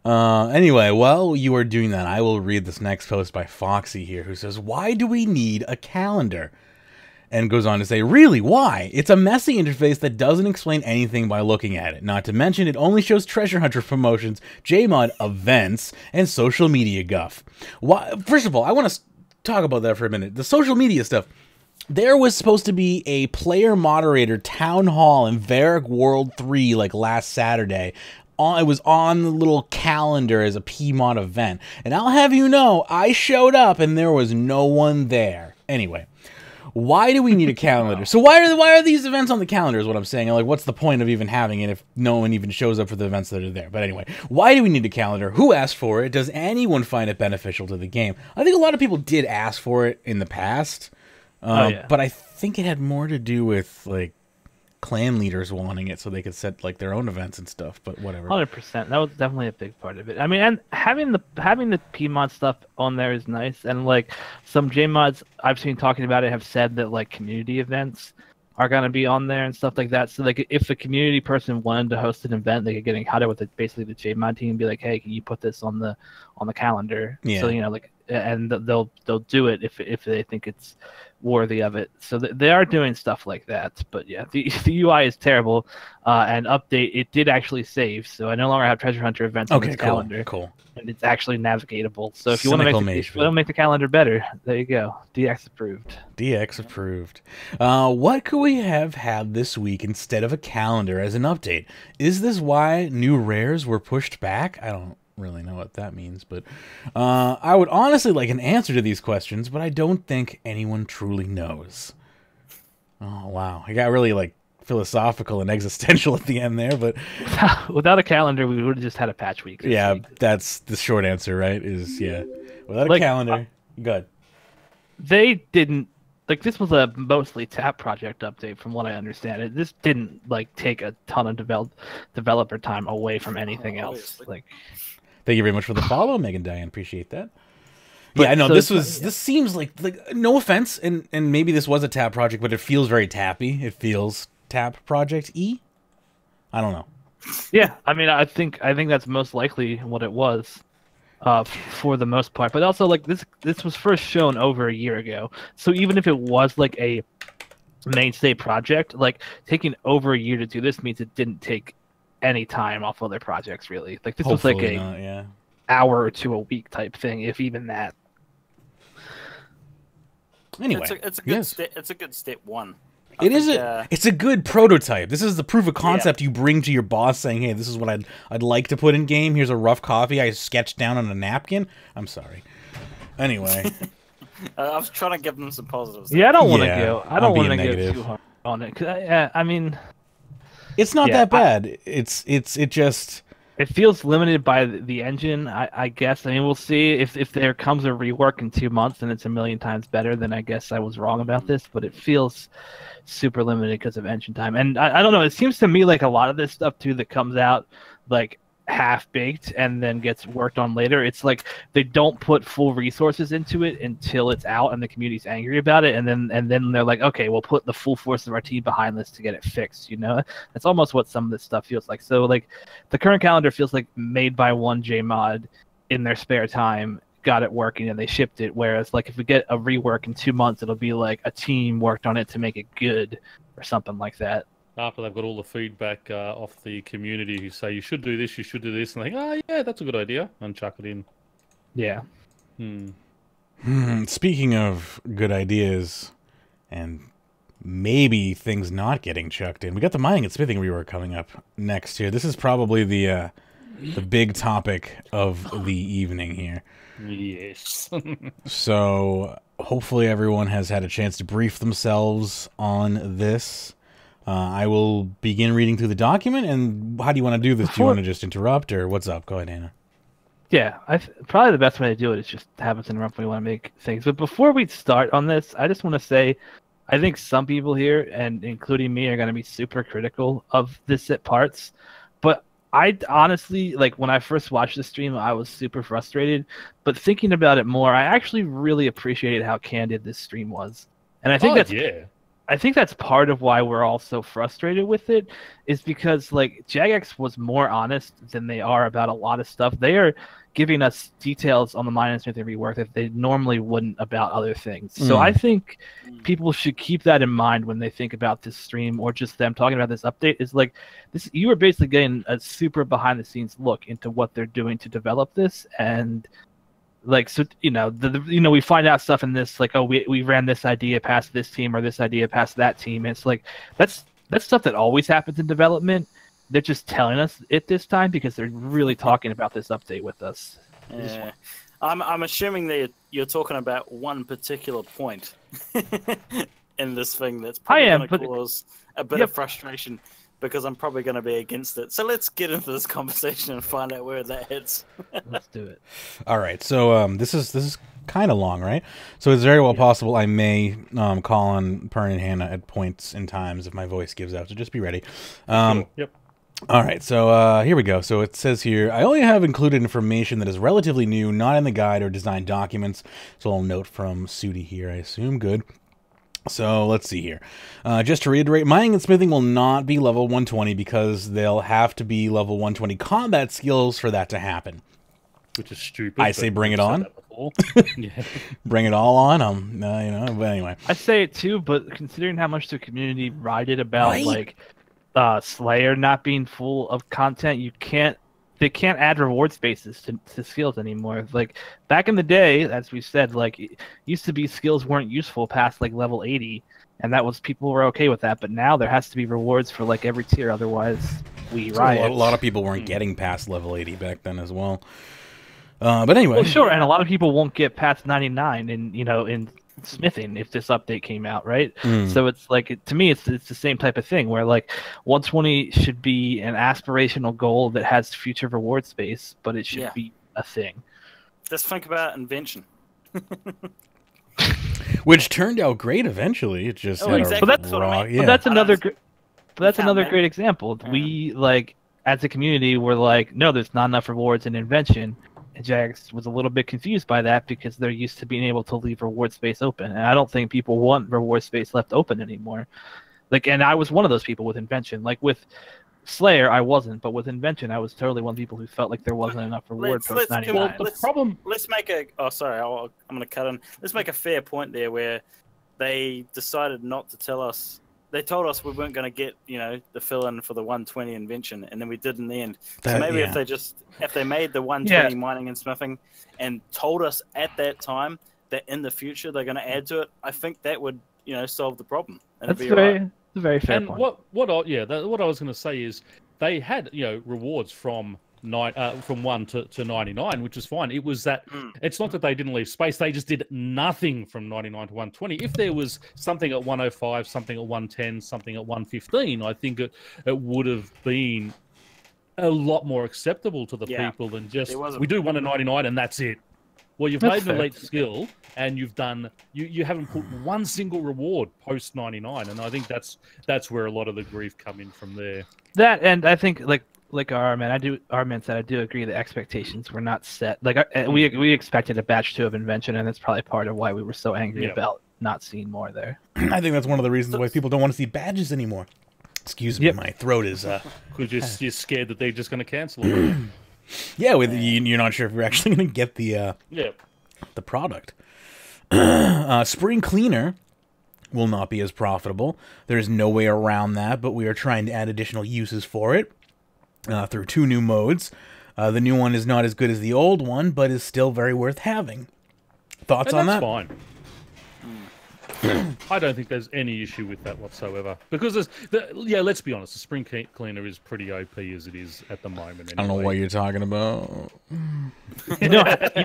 Anyway, while you are doing that, I will read this next post by Foxy here, who says, "Why do we need a calendar?" And goes on to say, "Really, why? It's a messy interface that doesn't explain anything by looking at it. Not to mention, it only shows treasure hunter promotions, JMod events, and social media guff. Why? First of all, I want to talk about that for a minute. The social media stuff. There was supposed to be a player moderator town hall in Varric World 3 like last Saturday. It was on the little calendar as a PMod event. And I'll have you know, I showed up and there was no one there. Anyway, why do we need a calendar? So why are these events on the calendar is what I'm saying. Like, what's the point of even having it if no one even shows up for the events that are there? But anyway, why do we need a calendar? Who asked for it? Does anyone find it beneficial to the game? I think a lot of people did ask for it in the past. But I think it had more to do with like clan leaders wanting it so they could set like their own events and stuff, but whatever. 100%. That was definitely a big part of it. I mean, and having the PMod stuff on there is nice, and like some JMods I've seen talking about it have said that like community events are going to be on there and stuff like that. So like if a community person wanted to host an event, they could get in contact with basically the JMod team and be like, "Hey, can you put this on the calendar?" Yeah. So and they'll do it if they think it's worthy of it. So they are doing stuff like that. But yeah, the UI is terrible. And update, it did actually save, so I no longer have treasure hunter events on this calendar. Cool. And it's actually navigatable. So if you want to make the calendar better, there you go. DX approved. DX approved. What could we have had this week instead of a calendar as an update? Is this why new rares were pushed back? I don't really know what that means, but I would honestly like an answer to these questions, but I don't think anyone truly knows. Oh wow, I got really like philosophical and existential at the end there, but without a calendar we would have just had a patch week. Yeah, that's the short answer, right? Is without a calendar. Good. they didn't like this was a mostly tap project update from what I understand. This didn't like take a ton of developer time away from anything else. Obviously. Like, Thank you very much for the follow, Megan Diane. Appreciate that. But- Yeah, I know so this it's- this seems like no offense, and maybe this was a tap project, but it feels very tappy. It feels tap project I don't know. yeah, I mean, I think that's most likely what it was, for the most part. But also, like this was first shown over a year ago, so even if it was like a mainstay project, like taking over a year to do this means it didn't take any time off other projects really. Like this was like Hopefully a not, yeah. hour or two a week type thing, if even that. It's Anyway, a good yes. it's a good step one. It's a good prototype. This is the proof of concept you bring to your boss saying, hey, this is what I'd like to put in game. Here's a rough copy I sketched down on a napkin. I'm sorry. Anyway. I was trying to give them some positives. Yeah, I don't want to Yeah, go. I I'm don't want being to go negative. too hard on it. 'Cause I mean, It's not Yeah, that bad. It just it feels limited by the engine. I guess. I mean, we'll see if there comes a rework in 2 months and it's a million times better. Then I guess I was wrong about this. But it feels super limited because of engine time. And I don't know. It seems to me like a lot of this stuff too that comes out like half baked and then gets worked on later. It's like they don't put full resources into it until it's out and the community's angry about it, and then they're like, okay, we'll put the full force of our team behind this to get it fixed. You know, that's almost what some of this stuff feels like. So like the current calendar feels like made by one JMod in their spare time, got it working, and they shipped it. Whereas like if we get a rework in 2 months, it'll be like a team worked on it to make it good or something like that. After they've got all the feedback off the community who say you should do this, and they think, oh yeah, that's a good idea, and chuck it in. Yeah. Speaking of good ideas and maybe things not getting chucked in, we got the mining and smithing rework coming up next here. This is probably the big topic of the evening here. Yes. So hopefully everyone has had a chance to brief themselves on this. I will begin reading through the document, and how do you want to do this? Do you want to just interrupt, or what's up? Go ahead, Hannah. Yeah, probably the best way to do it is just have us interrupt when we want to make things. But before we start on this, I just want to say, I think some people here, and including me, are going to be super critical of this at parts. But I honestly, like when I first watched the stream, I was super frustrated. But thinking about it more, I actually really appreciated how candid this stream was. And I think I think that's part of why we're all so frustrated with it, is because like Jagex was more honest than they are about a lot of stuff. They are giving us details on the mine and smithing rework that they normally wouldn't about other things. So I think people should keep that in mind when they think about this stream, or just them talking about this update. Is like this, you are basically getting a super behind the scenes look into what they're doing to develop this. And like, so, you know, we find out stuff in this, like, oh, we ran this idea past this team, or this idea past that team. And it's like, that's stuff that always happens in development. They're just telling us it this time because they're really talking about this update with us. Yeah. I'm assuming that you're talking about one particular point in this thing that's probably going to cause a bit of frustration, because I'm probably going to be against it. So let's get into this conversation and find out where that hits. Let's do it. All right. So this is kind of long, right? So it's very well possible I may call on Pern and Hannah at points in times if my voice gives out. So just be ready. Yep. All right. So here we go. So it says here, I only have included information that is relatively new, not in the guide or design documents. So I'll note from Sudi here, I assume. Good. So let's see here. Just to reiterate, mining and smithing will not be level 120 because they'll have to be level 120 combat skills for that to happen. Which is stupid. I say bring it on. Yeah. Bring it all on. You know, but anyway. I say it too, but considering how much the community rioted about like Slayer not being full of content, they can't add reward spaces to skills anymore. Like back in the day, as we said, like it used to be skills weren't useful past like level 80, and that was, people were okay with that. But now there has to be rewards for like every tier, otherwise we riot. A lot of people weren't getting past level 80 back then as well. But anyway, well, sure, and a lot of people won't get past 99 in smithing if this update came out, right? So it's like, to me, it's the same type of thing where like 120 should be an aspirational goal that has future reward space, but it should be a thing. Just think about invention. which turned out great eventually. It just Oh, had exactly. a But that's what I raw, mean. yeah. But that's I another. don't- But that's Yeah, another man. great example. Yeah. We like as a community, we're like, no, there's not enough rewards in invention. And Jax was a little bit confused by that because they're used to being able to leave reward space open, and I don't think people want reward space left open anymore. Like, and I was one of those people with invention. Like with Slayer, I wasn't, but with invention, I was totally one of the people who felt like there wasn't enough reward Let's- post let's- 99. Well, the problem. Let's make a. Oh, sorry. I'm going to cut in. Let's make a fair point there where they decided not to tell us. They told us we weren't going to get, the fill-in for the 120 invention, and then we did in the end. So That- maybe yeah. if they made the 120 mining and smithing, and told us at that time that in the future they're going to add to it, I think that would, solve the problem. And That's it'd be alright. a very fair And point. what I was going to say is they had rewards from 1 to 99, which is fine. It was that it's not that they didn't leave space; they just did nothing from 99 to 120. If there was something at 105, something at 110, something at 115, I think it would have been a lot more acceptable to the Yeah. people than just There was we do 1 to 99 and that's it. Well, you've That's made an fair. elite skill, and you've done you haven't put one single reward post 99, and I think that's where a lot of the grief come in from there. That, and I think like Arman said, I do agree the expectations were not set. Like we expected a batch 2 of invention, and that's probably part of why we were so angry Yeah. about not seeing more there. I think that's one of the reasons why people don't want to see badges anymore. Excuse me, Yep. my throat is Because you're scared that they're just going to cancel it. yeah. You're not sure if you're actually going to get the Yeah. product. Spring cleaner will not be as profitable. There's no way around that, but we are trying to add additional uses for it through 2 new modes. The new one is not as good as the old one, but is still very worth having. Thoughts And on that's that? fine. I don't think there's any issue with that whatsoever. Because let's be honest, the spring cleaner is pretty OP as it is at the moment. I don't know anyway. what you're talking about. You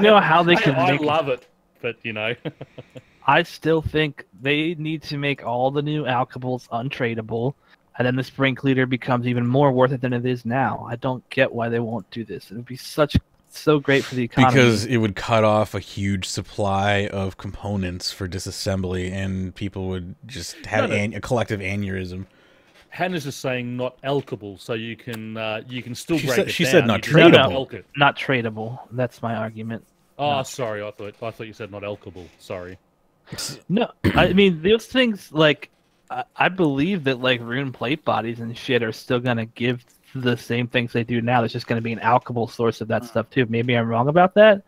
know how they can I make. love it, but I still think they need to make all the new alchables untradeable, and then the spring cleaner becomes even more worth it than it is now. I don't get why they won't do this. It would be so great for the economy. Because it would cut off a huge supply of components for disassembly, and people would just have a collective aneurysm. Hannah's just saying not alchable, so you can still She break said- it she down. said not You just don't tradable. alch it. Not tradable. That's my argument. Oh, sorry. I thought you said not alchable. Sorry. No, I mean those things. Like I believe that like rune plate bodies and shit are still gonna give the same things they do now. There's just gonna be an alchable source of that stuff too. Maybe I'm wrong about that,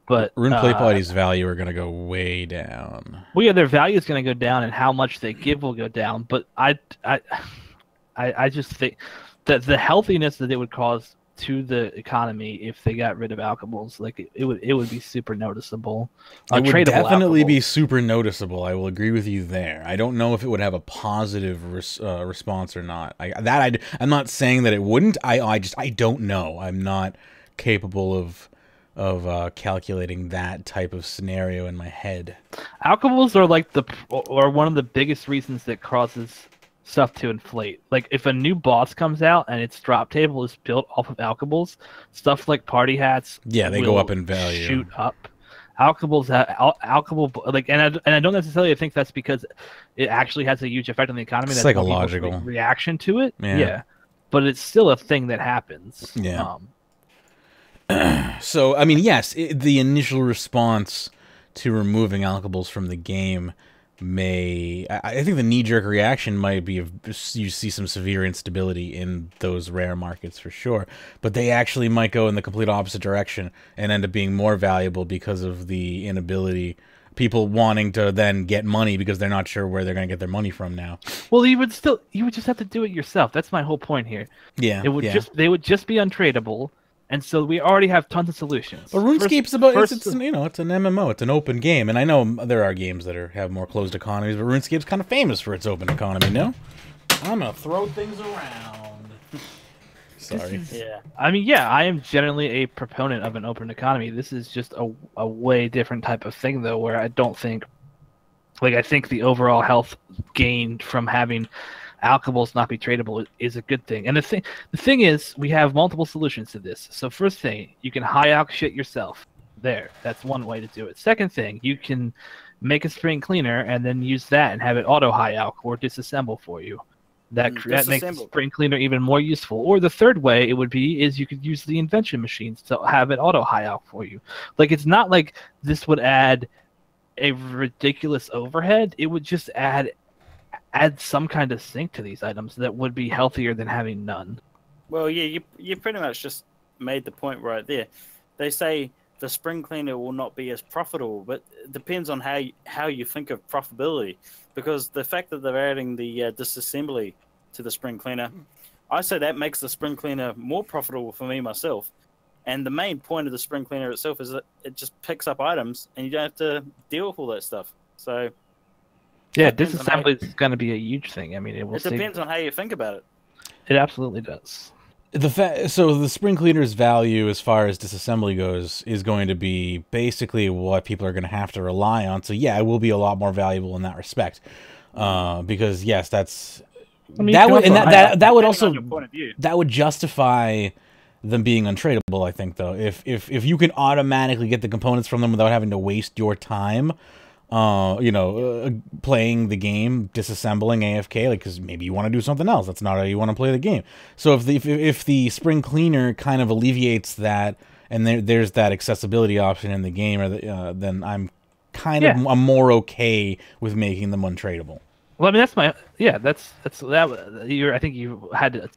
but Rune plate bodies' value are going to go way down. well, yeah, their value is going to go down, and how much they give will go down. But I just think that the healthiness that it would cause to the economy if they got rid of alchables, like it would be super noticeable. It would Untradeable definitely be alchables. super noticeable. I will agree with you there. I don't know if it would have a positive response or not. I'm not saying that it wouldn't. I don't know. I'm not capable of calculating that type of scenario in my head. Alchables are like or one of the biggest reasons that causes stuff to inflate. Like if a new boss comes out and its drop table is built off of alchables, stuff like party hats, Yeah, they go will up in value. shoot up. Alchables, alchable, like, and I don't necessarily think that's because it actually has a huge effect on the economy. That's more people's Psychological. reaction to it. Yeah. But it's still a thing that happens. Yeah. So, I mean, yes, the initial response to removing alchables from the game I think the knee-jerk reaction might be you see some severe instability in those rare markets for sure, but they actually might go in the complete opposite direction and end up being more valuable because of the inability, people wanting to then get money because they're not sure where they're going to get their money from now. Well, you would just have to do it yourself. That's my whole point here. Yeah, It would yeah. they would just be untradeable. And so we already have tons of solutions. But RuneScape's it's an MMO, it's an open game, and I know there are games that have more closed economies, but RuneScape's kind of famous for its open economy. No, I'm gonna throw things around. Sorry. Yeah. I mean, yeah, I am generally a proponent of an open economy. This is just a way different type of thing, though, where I don't think, like, I think the overall health gained from having alchables not be tradable is a good thing. And the thing is, we have multiple solutions to this. So first thing, you can high alch shit yourself. That's one way to do it. Second thing, you can make a spring cleaner and then use that and have it auto high alk or disassemble for you. That makes the spring cleaner even more useful. Or the third way it would be is you could use the invention machines to have it auto high alk for you. Like, it's not like this would add a ridiculous overhead. It would just add some kind of sync to these items that would be healthier than having none. Well, yeah, you pretty much just made the point right there. They say the spring cleaner will not be as profitable, but it depends on how you think of profitability. Because the fact that they're adding the disassembly to the spring cleaner, I say that makes the spring cleaner more profitable for me myself. And the main point of the spring cleaner itself is that it just picks up items, and you don't have to deal with all that stuff. So, yeah, disassembly is going to be a huge thing. I mean, it depends on how you think about it. It absolutely does. So the spring cleaner's value as far as disassembly goes is going to be basically what people are going to have to rely on. So yeah, it will be a lot more valuable in that respect. Because yes, that would justify them being untradeable, I think, though. If you can automatically get the components from them without having to waste your time playing the game, disassembling AFK, like, because maybe you want to do something else. That's not how you want to play the game. So if the spring cleaner kind of alleviates that, and there's that accessibility option in the game, then I'm I'm more okay with making them untradeable. Well, I mean, I think you had to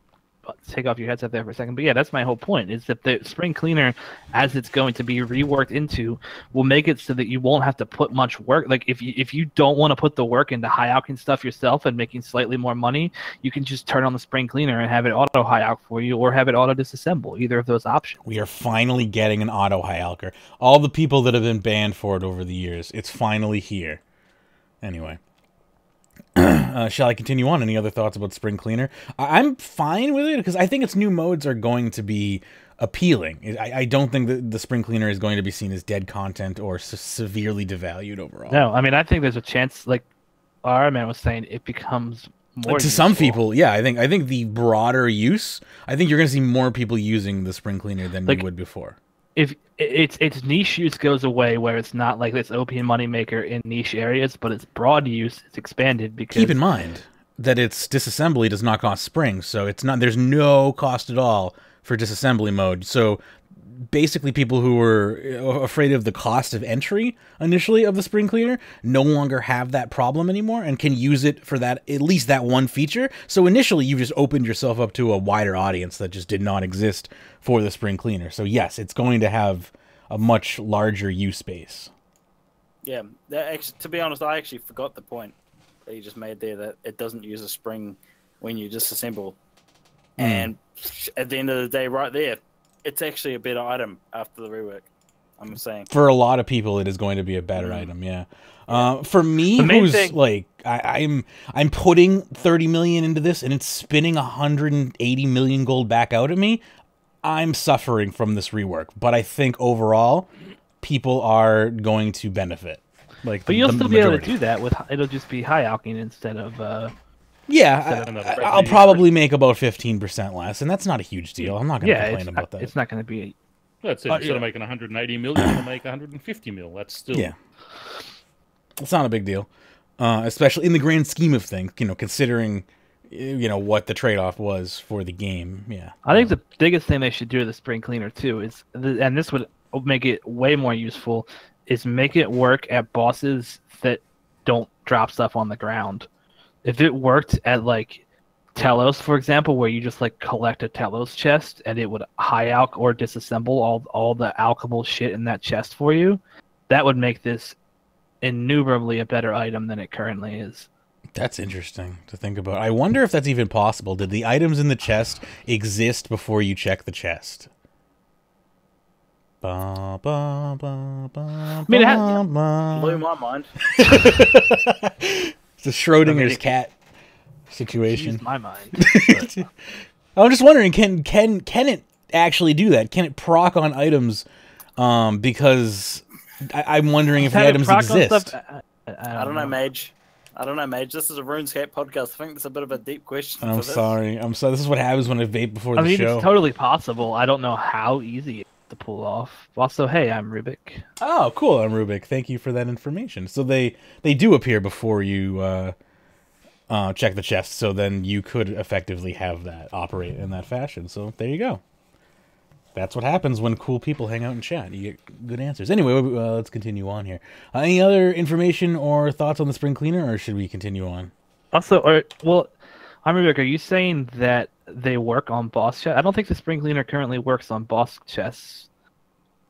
take off your headset there for a second, but yeah, that's my whole point, is that the spring cleaner, as it's going to be reworked into, will make it so that you won't have to put much work. Like, if you don't want to put the work into high alking stuff yourself and making slightly more money, you can just turn on the spring cleaner and have it auto high alk for you, or have it auto disassemble. Either of those options. We are finally getting an auto high alker. All the people that have been banned for it over the years, it's finally here. Anyway. Shall I continue on? Any other thoughts about Spring Cleaner? I'm fine with it because I think its new modes are going to be appealing. I don't think that the Spring Cleaner is going to be seen as dead content or severely devalued overall. No, I mean, I think there's a chance, like Iron Man was saying, it becomes more to some people. Yeah, I think the broader use, I think you're going to see more people using the Spring Cleaner than you would before. If its niche use goes away, where it's not like this OP moneymaker in niche areas, but its broad use is expanded. Because keep in mind that its disassembly does not cost springs, so it's not. There's no cost at all for disassembly mode. So basically, people who were afraid of the cost of entry initially of the spring cleaner no longer have that problem anymore and can use it for that, at least that one feature. So initially, you just opened yourself up to a wider audience that just did not exist for the spring cleaner. So yes, it's going to have a much larger use base. Yeah, to be honest, I actually forgot the point that you just made there, that it doesn't use a spring when you disassemble. And at the end of the day, right there, it's actually a better item after the rework. I'm saying for a lot of people, it is going to be a better item. Yeah. For me, who's like I'm putting 30 million into this, and it's spinning 180 million gold back out at me. I'm suffering from this rework, but I think overall, people are going to benefit. Like, but you'll still be able to do that with it'll just be high alking instead of. Yeah, I'll probably make about 15% less, and that's not a huge deal. I'm not going to complain about that. It's not going to be. That's it. Instead of making 180 million, you'll make 150 mil. That's still. Yeah. It's not a big deal, especially in the grand scheme of things. Considering, what the trade-off was for the game. Yeah. I think the biggest thing they should do with the spring cleaner too is, and this would make it way more useful, is make it work at bosses that don't drop stuff on the ground. If it worked at, like, Telos, for example, where you just, like, collect a Telos chest and it would high alk or disassemble all the alchable shit in that chest for you, that would make this innumerably a better item than it currently is. That's interesting to think about. I wonder if that's even possible. Did the items in the chest exist before you check the chest? I mean, blew my mind. It's a Schrodinger's cat situation. My mind. I'm just wondering, can it actually do that? Can it proc on items? Because I'm wondering if the items exist. I don't know, Mage. This is a RuneScape podcast. I think that's a bit of a deep question. I'm sorry. This is what happens when I vape before the show. It's totally possible. I don't know how easy it to pull off. Also, hey, I'm Rubik. Oh, cool. I'm Rubik. Thank you for that information. So they do appear before you check the chest, so then you could effectively have that operate in that fashion. So there you go. That's what happens when cool people hang out in chat. You get good answers. Anyway, let's continue on here. Any other information or thoughts on the spring cleaner, or should we continue on? Also, I'm Rubik. Are you saying that they work on boss chests? I don't think the spring cleaner currently works on boss chests.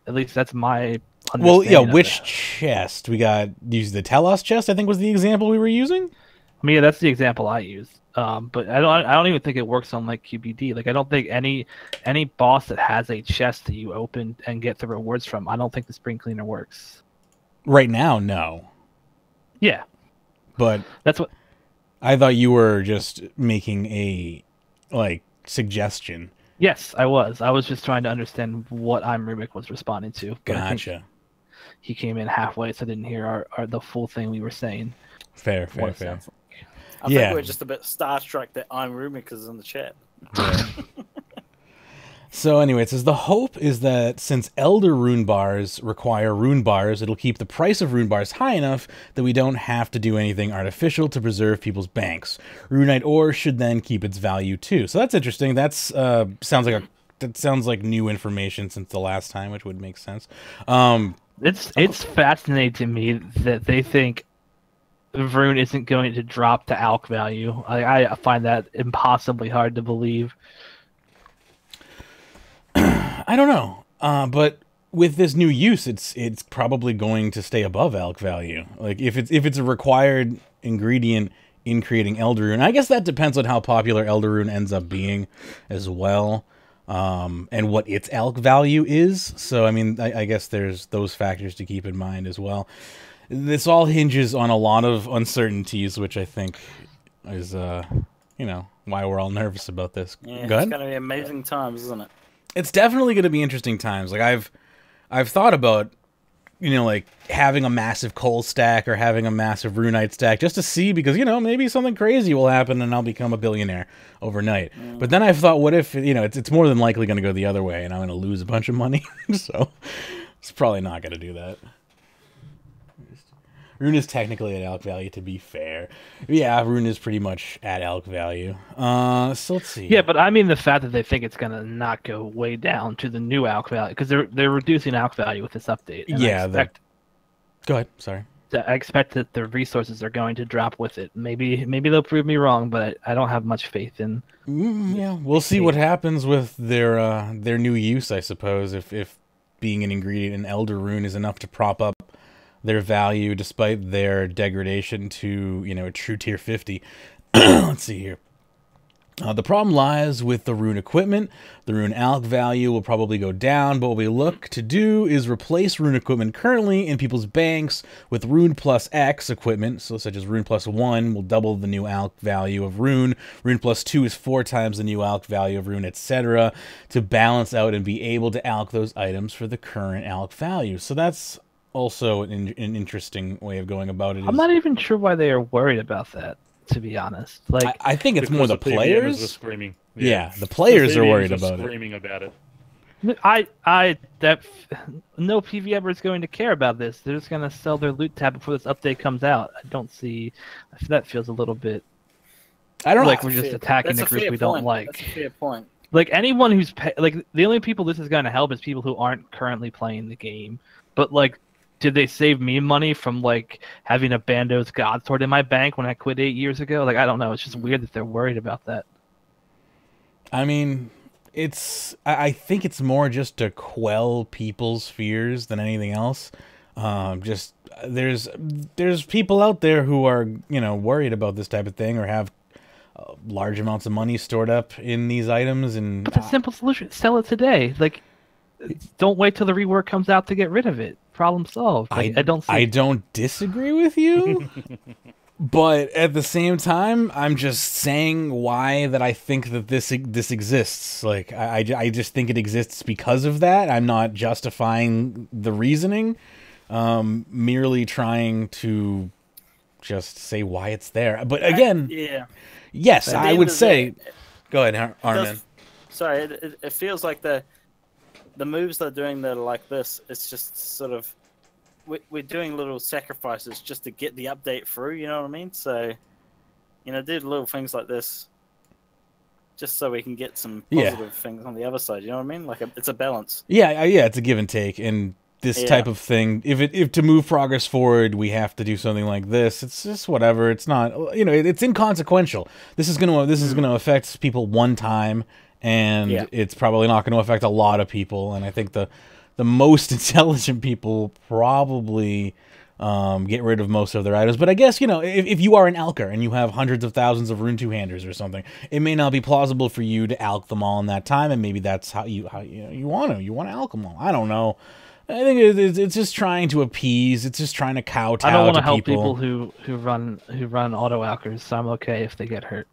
At least that's my understanding. Well, yeah, which chest? We got use the Telos chest, I think was the example we were using. I mean, yeah, that's the example I used. But I don't even think it works on like QBD. Like I don't think any boss that has a chest that you open and get the rewards from, I don't think the spring cleaner works. Right now, no. Yeah. But that's what I thought you were just making a suggestion. Yes, I was. I was just trying to understand what I'm Rubik was responding to. But Gotcha. I think he came in halfway, so I didn't hear the full thing we were saying. Fair. I think we're just a bit starstruck that I'm Rubik is in the chat. Yeah. So anyway, it says the hope is that since Elder rune bars require rune bars, it'll keep the price of rune bars high enough that we don't have to do anything artificial to preserve people's banks. Runite ore should then keep its value too. So that's interesting. That's sounds like new information since the last time, which would make sense. It's fascinating to me that they think Rune isn't going to drop to alch value. I find that impossibly hard to believe. I don't know, but with this new use, it's probably going to stay above alch value. Like if it's a required ingredient in creating Elder Rune, I guess that depends on how popular Elder Rune ends up being, as well, and what its alch value is. So I mean, I guess there's those factors to keep in mind as well. This all hinges on a lot of uncertainties, which I think is why we're all nervous about this. Yeah, Go ahead. It's gonna be amazing times, isn't it? It's definitely going to be interesting times. Like I've thought about, like having a massive coal stack or having a massive runite stack just to see, because maybe something crazy will happen and I'll become a billionaire overnight. But then I've thought, what if it's more than likely going to go the other way and I'm going to lose a bunch of money? So it's probably not going to do that. Rune is technically at alch value, to be fair. Yeah, Rune is pretty much at alch value. So let's see. Yeah, but I mean the fact that they think it's gonna not go way down to the new alch value, because they're reducing alch value with this update. And yeah. Go ahead. Sorry. I expect that the resources are going to drop with it. Maybe they'll prove me wrong, but I don't have much faith in. Yeah, we'll see what happens with their new use, I suppose. If being an ingredient in Elder Rune is enough to prop up their value despite their degradation to a true tier 50. Let's see here. The problem lies with the rune equipment. The rune alch value will probably go down, but what we look to do is replace rune equipment currently in people's banks with rune plus X equipment, so such as rune plus 1 will double the new alch value of rune, rune plus 2 is 4 times the new alch value of rune, etc., to balance out and be able to alch those items for the current alch value. So that's also an interesting way of going about it. I'm not even sure why they are worried about that, to be honest. Like I think it's more the players. Are screaming. Yeah, the players are worried about it. Screaming about it. No PVMer is going to care about this. They're just going to sell their loot tab before this update comes out. I don't see. That feels a little bit. I don't like know. we're just attacking the group we don't like. That's a fair point. Like anyone who's the only people this is going to help is people who aren't currently playing the game. But like, did they save me money from like having a Bando's God Sword in my bank when I quit 8 years ago? Like, I don't know. It's just weird that they're worried about that. I mean, I think it's more just to quell people's fears than anything else. Just there's people out there who are worried about this type of thing or have large amounts of money stored up in these items, and but the simple solution: sell it today. Like, don't wait till the rework comes out to get rid of it. Problem solved. Like, I don't disagree with you, but at the same time, I'm just saying why that I think that this exists. Like, I just think it exists because of that. I'm not justifying the reasoning, merely trying to just say why it's there. But again, yes, I would say. Go ahead, Armin. Sorry, it feels like the moves they're doing that are like this, it's just sort of we're doing little sacrifices just to get the update through. You know what I mean? So, you know, do little things like this, just so we can get some positive things on the other side. You know what I mean? Like it's a balance. Yeah, yeah, it's a give and take, and this type of thing. If to move progress forward, we have to do something like this. It's just whatever. It's not, you know, it's inconsequential. This is gonna affect people one time, and it's probably not going to affect a lot of people. And I think the most intelligent people probably get rid of most of their items. But I guess, you know, if you are an alker and you have hundreds of thousands of Rune 2-handers or something, it may not be plausible for you to alk them all in that time, and maybe that's how you want to alk them all. I don't know. I think it's just trying to appease. It's just trying to kowtow. I don't want to help people who run auto alkers, so I'm okay if they get hurt.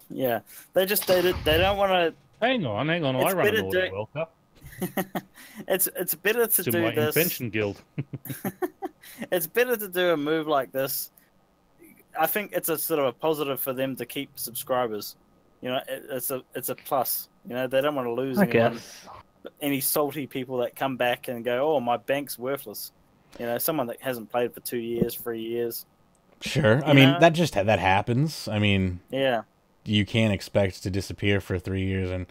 Yeah, they don't want to. Hang on. I run an auto alker. It's better to do my this. Invention guild. It's better to do a move like this. I think it's a sort of a positive for them to keep subscribers. You know, it's a plus. You know, they don't want to lose any salty people that come back and go, "Oh, my bank's worthless." You know, someone that hasn't played for 2 years, 3 years. Sure, I mean that happens. I mean, yeah, you can't expect to disappear for 3 years and,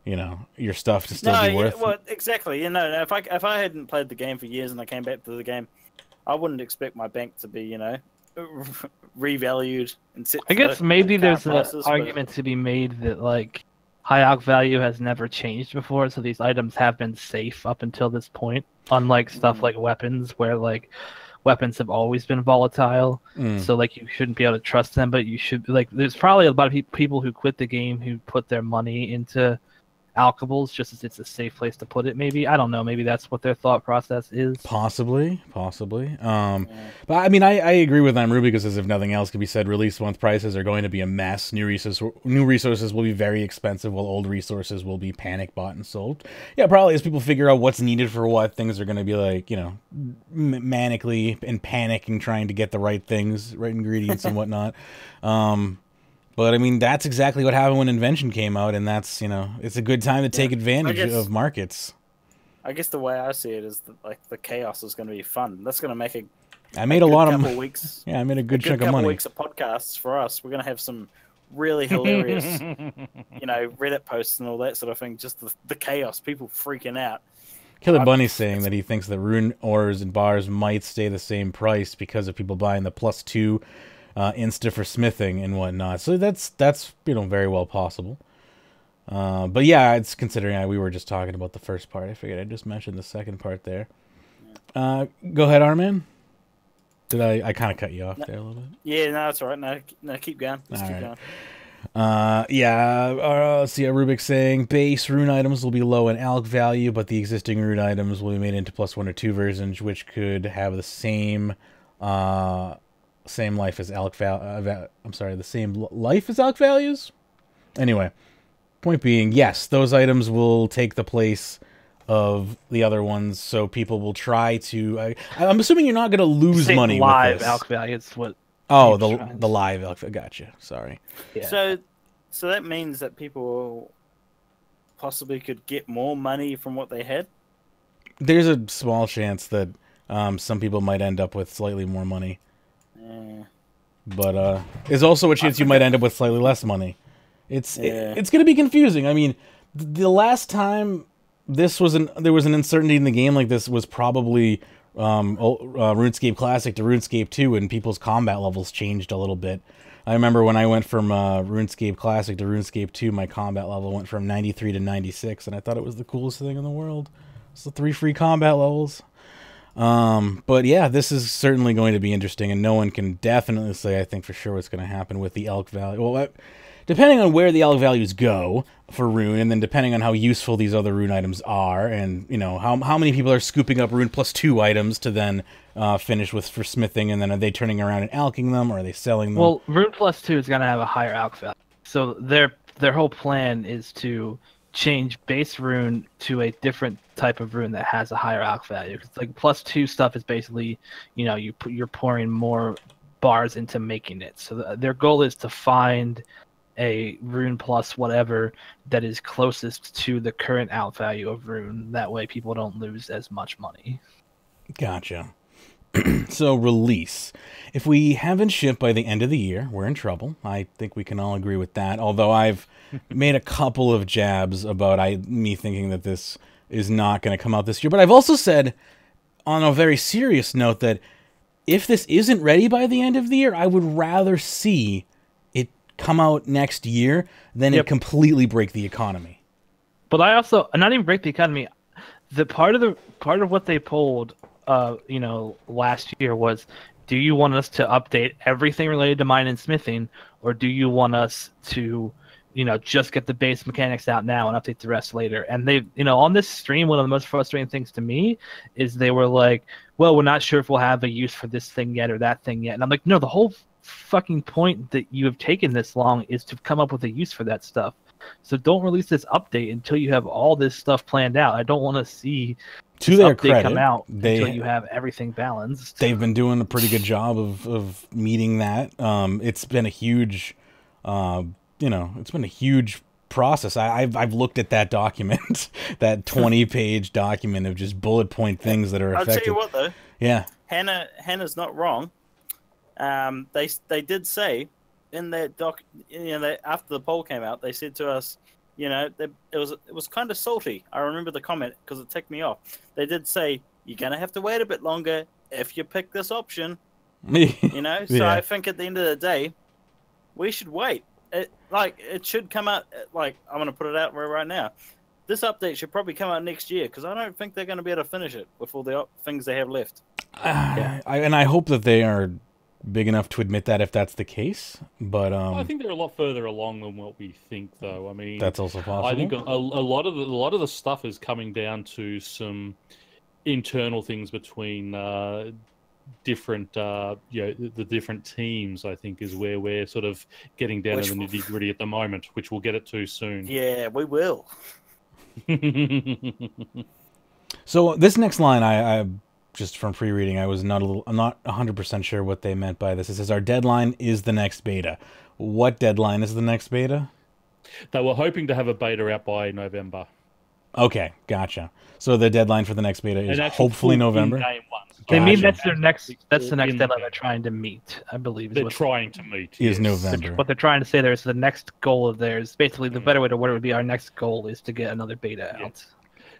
you know, your stuff to still be worth. Well, exactly. You know, if I hadn't played the game for years and I came back to the game, I wouldn't expect my bank to be, you know, revalued and sit. I guess maybe there's an argument to be made that like high alk value has never changed before, so these items have been safe up until this point. Unlike stuff like weapons, where like weapons have always been volatile, so like you shouldn't be able to trust them, but you should like. There's probably a lot of people who quit the game who put their money into alkables just as it's a safe place to put it. Maybe, I don't know, maybe that's what their thought process is. Possibly. But I mean, I agree with Ruby, because as if nothing else could be said, release month prices are going to be a mess. New resources will be very expensive, while old resources will be panic bought and sold. Yeah, probably as people figure out what's needed for what, things are going to be like, you know, manically and panicking trying to get the right things, right ingredients and whatnot. But I mean, that's exactly what happened when Invention came out, and that's, you know, it's a good time to take advantage of markets. I guess the way I see it is that, like, the chaos is going to be fun. That's going to make I made a lot of weeks. Yeah, I made a good chunk of money. Weeks of podcasts for us. We're going to have some really hilarious, you know, Reddit posts and all that sort of thing. Just the chaos, people freaking out. Killer Bunny's saying that he thinks that rune ores and bars might stay the same price because of people buying the +2 insta for smithing and whatnot. So that's you know, very well possible. But yeah, it's considering we were just talking about the first part. I figured I'd just mention the second part there. Go ahead, Arman. Did I kind of cut you off there a little bit? Yeah, no, that's all right. No, keep going. Just keep going. Let's see. Rubik saying base rune items will be low in alk value, but the existing rune items will be made into +1 or 2 versions, which could have the same life as alk the same life as alk values. Anyway, point being, yes, those items will take the place of the other ones, so people will try to. I'm assuming you're not going to lose money live with this. alk value. It's what. Oh, the live alk. Gotcha. Sorry. Yeah. So that means that people possibly could get more money from what they had. There's a small chance that some people might end up with slightly more money. But there's also a chance you might end up with slightly less money. It's going to be confusing. I mean, the last time there was an uncertainty in the game like this was probably RuneScape Classic to RuneScape 2, and people's combat levels changed a little bit. I remember when I went from RuneScape Classic to RuneScape 2, my combat level went from 93 to 96, and I thought it was the coolest thing in the world. It's the 3 free combat levels. But yeah, this is certainly going to be interesting, and no one can definitely say, I think for sure, what's going to happen with the elk value. Well, depending on where the elk values go for rune, and then depending on how useful these other rune items are, and you know how many people are scooping up rune +2 items to then finish with for smithing, and then are they turning around and alking them, or are they selling them? Well, rune +2 is going to have a higher alk value, so their whole plan is to change base rune to a different type of rune that has a higher alk value. Because like +2 stuff is basically, you know, you're pouring more bars into making it. So their goal is to find a Rune Plus whatever that is closest to the current out value of Rune. That way people don't lose as much money. Gotcha. So release. If we haven't shipped by the end of the year, we're in trouble. I think we can all agree with that. Although I've made a couple of jabs about me thinking that this is not going to come out this year. But I've also said, on a very serious note, that if this isn't ready by the end of the year, I would rather see it come out next year than it completely break the economy. But I also, not even break the economy. The part of what they pulled, last year was, do you want us to update everything related to mine and smithing, or do you want us to, just get the base mechanics out now and update the rest later? And they, on this stream, one of the most frustrating things to me is they were like, well, we're not sure if we'll have a use for this thing yet or that thing yet. And I'm like, no, the whole fucking point that you have taken this long is to come up with a use for that stuff. So don't release this update until you have all this stuff planned out. I don't want to see to their credit, come out until you have everything balanced. They've been doing a pretty good job of meeting that. It's been a huge, it's been a huge process. I've looked at that document, that 20-page document of just bullet point things that are effective. I'll tell you what though. Yeah. Hannah's not wrong. They did say in their doc, after the poll came out, they said to us, it was kind of salty. I remember the comment because it ticked me off. They did say, you're going to have to wait a bit longer if you pick this option. So Yeah. I think at the end of the day, we should wait. It should come out, I'm going to put it out right now. This update should probably come out next year because I don't think they're going to be able to finish it with all the things they have left. I hope that they are big enough to admit that if that's the case, but I think they're a lot further along than what we think, though. I mean, that's also possible. I think a lot of the stuff is coming down to some internal things between different the different teams. I think is where we're sort of getting down to the nitty-gritty at the moment, which we'll get it to soon. Yeah, we will. So this next line, I just from pre-reading, I'm not 100% sure what they meant by this. It says our deadline is the next beta. What deadline is the next beta? They were hoping to have a beta out by November. Okay, gotcha. So the deadline for the next beta is hopefully November. In-game one. They mean that's the next deadline they're trying to meet, I believe. They're trying to meet. Is November. What they're trying to say there is the next goal of theirs. Basically, the better way to word it would be our next goal is to get another beta out.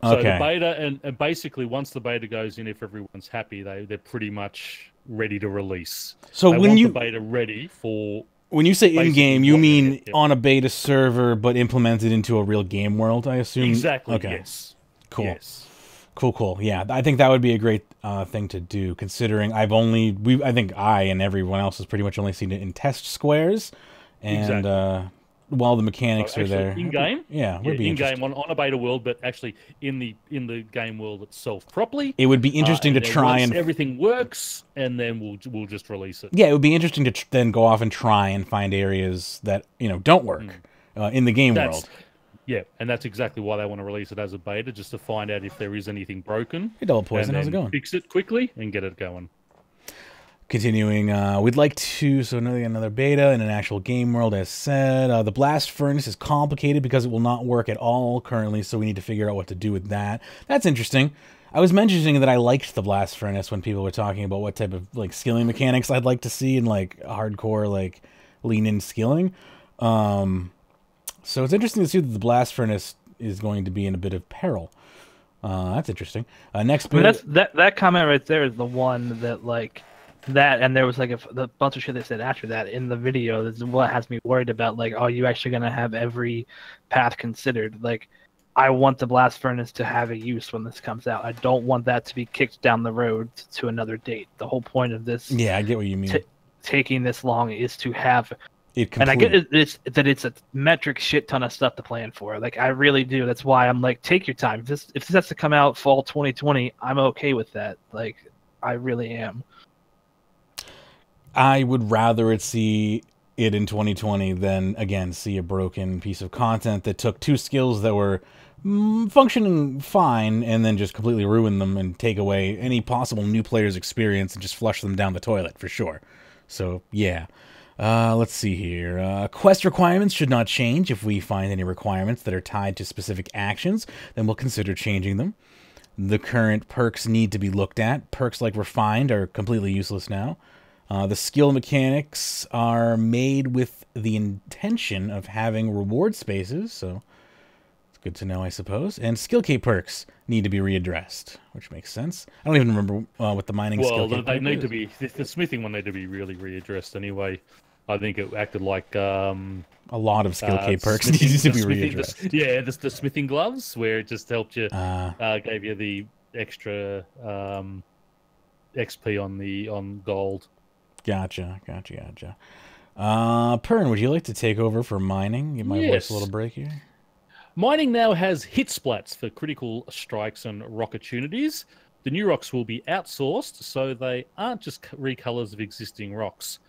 So okay. the beta, and basically once the beta goes in, if everyone's happy, they're pretty much ready to release. So they when want you the beta ready for... When you say in-game, you mean on a beta server, but implemented into a real game world, I assume? Exactly, okay. Yes. Cool. Yes. Cool. Yeah, I think that would be a great thing to do, considering I think I and everyone else has pretty much only seen it in test squares, and while the mechanics are there, in-game, would be in-game on a beta world, but actually in the game world itself properly. It would be interesting to try and everything works, and then we'll just release it. Yeah, it would be interesting to then go off and try and find areas that don't work in the game world. Yeah, and that's exactly why they want to release it as a beta, just to find out if there is anything broken. Hey, Double Poison, how's it going? Fix it quickly and get it going. Continuing, we'd like to, so another beta in an actual game world, as said. The blast furnace is complicated because it will not work at all currently, so we need to figure out what to do with that. That's interesting. I was mentioning that I liked the blast furnace when people were talking about what type of skilling mechanics I'd like to see in hardcore lean-in skilling. So it's interesting to see that the blast furnace is going to be in a bit of peril. That's interesting. Next beta... that comment right there is the one that that, and there was a bunch of shit they said after that in the video. This is what has me worried about. Are you actually going to have every path considered? I want the blast furnace to have a use when this comes out. I don't want that to be kicked down the road to another date. The whole point of this, yeah, I get what you mean. Taking this long is to have it complete. And I get it's a metric shit ton of stuff to plan for. I really do. That's why I'm take your time. If this has to come out fall 2020, I'm okay with that. I really am. I would rather see it in 2020 than, again, see a broken piece of content that took two skills that were functioning fine and then just completely ruin them and take away any possible new player's experience and just flush them down the toilet, for sure. So, yeah. Let's see here. Quest requirements should not change. If we find any requirements that are tied to specific actions, then we'll consider changing them. The current perks need to be looked at. Perks like Refined are completely useless now. The skill mechanics are made with the intention of having reward spaces, so it's good to know, I suppose. And skill K perks need to be readdressed, which makes sense. I don't even remember what the mining skill K Well, they need is. to be, the smithing one need to be really readdressed anyway. I think it acted like a lot of skill K perks smithing- needs to be smithing- readdressed. the smithing gloves, where it just helped you, gave you the extra XP on gold. Gotcha. Pern, would you like to take over for mining? Give my voice Yes. a little break here. Mining now has hit splats for critical strikes and rockportunities. The new rocks will be outsourced, so they aren't just recolors of existing rocks.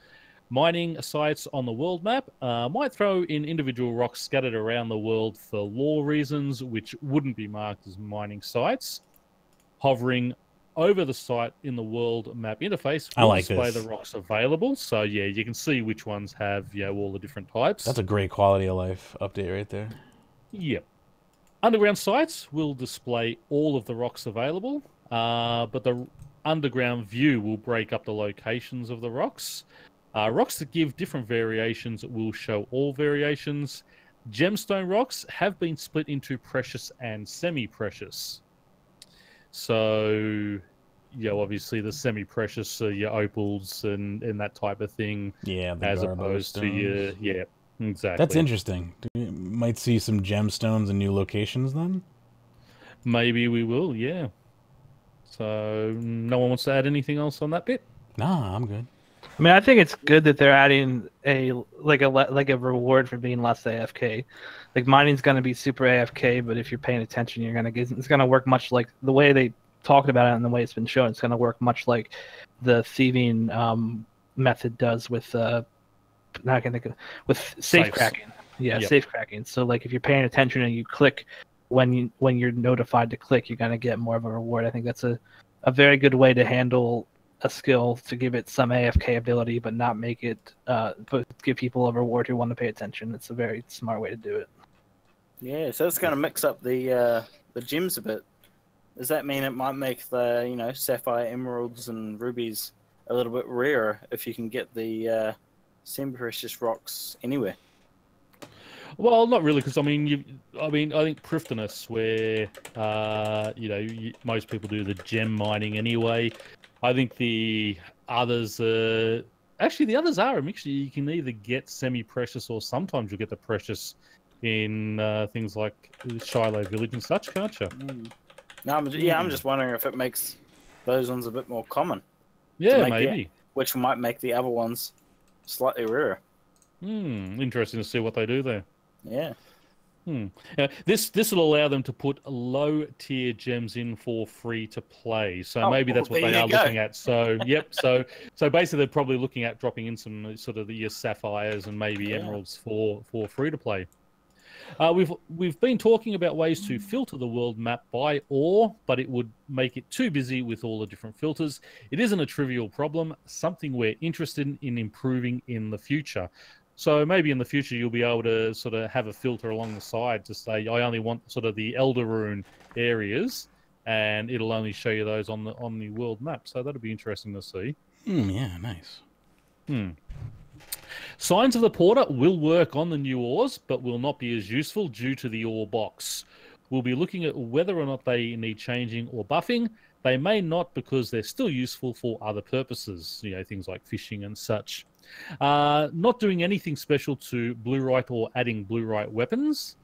Mining sites on the world map might throw in individual rocks scattered around the world for lore reasons, which wouldn't be marked as mining sites. Hovering over the site in the world map interface will display the rocks available. So yeah, you can see which ones have all the different types. That's a great quality of life update right there. Yep. Underground sites will display all of the rocks available, but the underground view will break up the locations of the rocks. Rocks that give different variations will show all variations. Gemstone rocks have been split into precious and semi-precious. So, obviously the semi-precious are your opals and that type of thing. Yeah, as opposed to your exactly. That's interesting. We might see some gemstones in new locations then. Maybe we will, yeah. So, no one wants to add anything else on that bit? Nah, I'm good. I mean, I think it's good that they're adding a reward for being less AFK. Like mining's gonna be super AFK, but if you're paying attention, it's gonna work much like the way they talked about it and the way it's been shown. It's gonna work much like the thieving method does with now I can think of with safe cracking. Yeah, Yep. safe cracking. So like if you're paying attention and you click when you're notified to click, you're gonna get more of a reward. I think that's a very good way to handle a skill, to give it some AFK ability, but not make it, but give people a reward who want to pay attention. It's a very smart way to do it. Yeah, so it's going to mix up the gems a bit. Does that mean it might make the sapphire, emeralds, and rubies a little bit rarer if you can get the semi-precious rocks anywhere? Well, not really, because I think Prifdinus, where most people do the gem mining anyway. I think the others are a mixture. You can either get semi-precious or sometimes you'll get the precious in things like Shiloh Village and such, can't you? No, I'm just wondering if it makes those ones a bit more common. Yeah, maybe. Which might make the other ones slightly rarer. Interesting to see what they do there. Yeah. This will allow them to put low tier gems in for free to play. So maybe that's what they are looking at. So so basically they're probably looking at dropping in some sort of your sapphires and maybe emeralds for free to play. We've been talking about ways to filter the world map by ore, but it would make it too busy with all the different filters. It isn't a trivial problem, something we're interested in improving in the future. So maybe in the future you'll be able to sort of have a filter along the side to say, I only want sort of the Elder Rune areas, and it'll only show you those on the world map. So that'll be interesting to see. Yeah, nice. Signs of the Porter will work on the new ores, but will not be as useful due to the ore box. We'll be looking at whether or not they need changing or buffing. They may not, because they're still useful for other purposes, things like fishing and such. Not doing anything special to Blue-Rite or adding Blue-Rite weapons.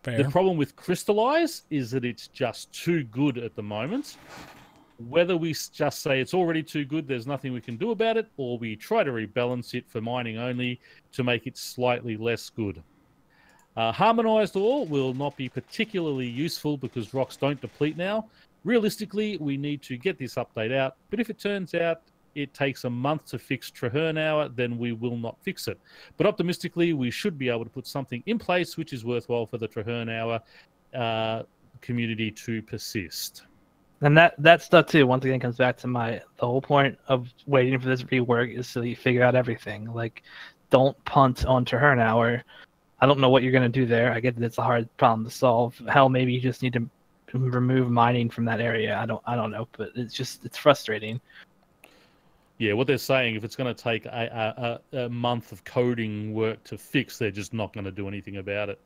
Fair. The problem with Crystallize is that it's just too good at the moment. Whether we just say it's already too good, there's nothing we can do about it, or we try to rebalance it for mining only to make it slightly less good. Harmonized ore will not be particularly useful because rocks don't deplete now. Realistically, we need to get this update out, but if it turns out it takes a month to fix Traherne Hour, then we will not fix it. But optimistically, we should be able to put something in place which is worthwhile for the Traherne Hour community to persist. And that stuff too, once again, comes back to the whole point of waiting for this rework is so you figure out everything. Like don't punt on Hour. I don't know what you're going to do there. I get that it's a hard problem to solve. Hell, maybe you just need to remove mining from that area. I don't know, but it's frustrating. Yeah, what they're saying, if it's going to take a month of coding work to fix, they're just not going to do anything about it.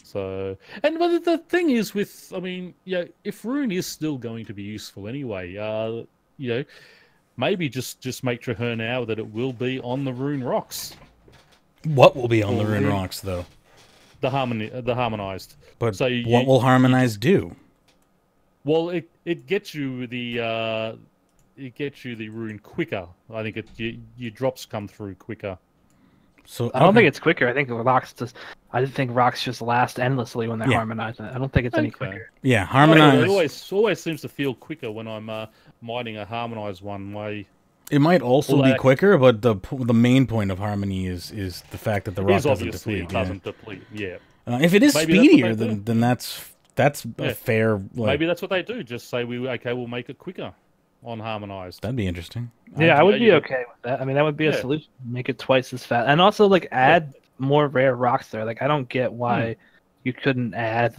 So, and but the thing is with, I mean, if Rune is still going to be useful anyway, maybe just make now that it will be on the Rune rocks. What will be on the Rune rocks, though? The harmonized. But so what will harmonize do? Well, it gets you the rune quicker. I think your drops come through quicker. So I don't think it's quicker. I think rocks just last endlessly when they're harmonized. I don't think it's any quicker. Yeah, harmonized. It always seems to feel quicker when I'm mining a harmonized one. It might also be quicker, but the main point of harmony is the fact that the rock doesn't deplete. It doesn't deplete. Yeah. If it is speedier, then that's a fair. Maybe that's what they do. Just say we'll make it quicker on harmonized. That'd be interesting. Yeah, I would be okay with that. I mean, that would be a solution. Make it twice as fast, and also add more rare rocks there. I don't get why you couldn't add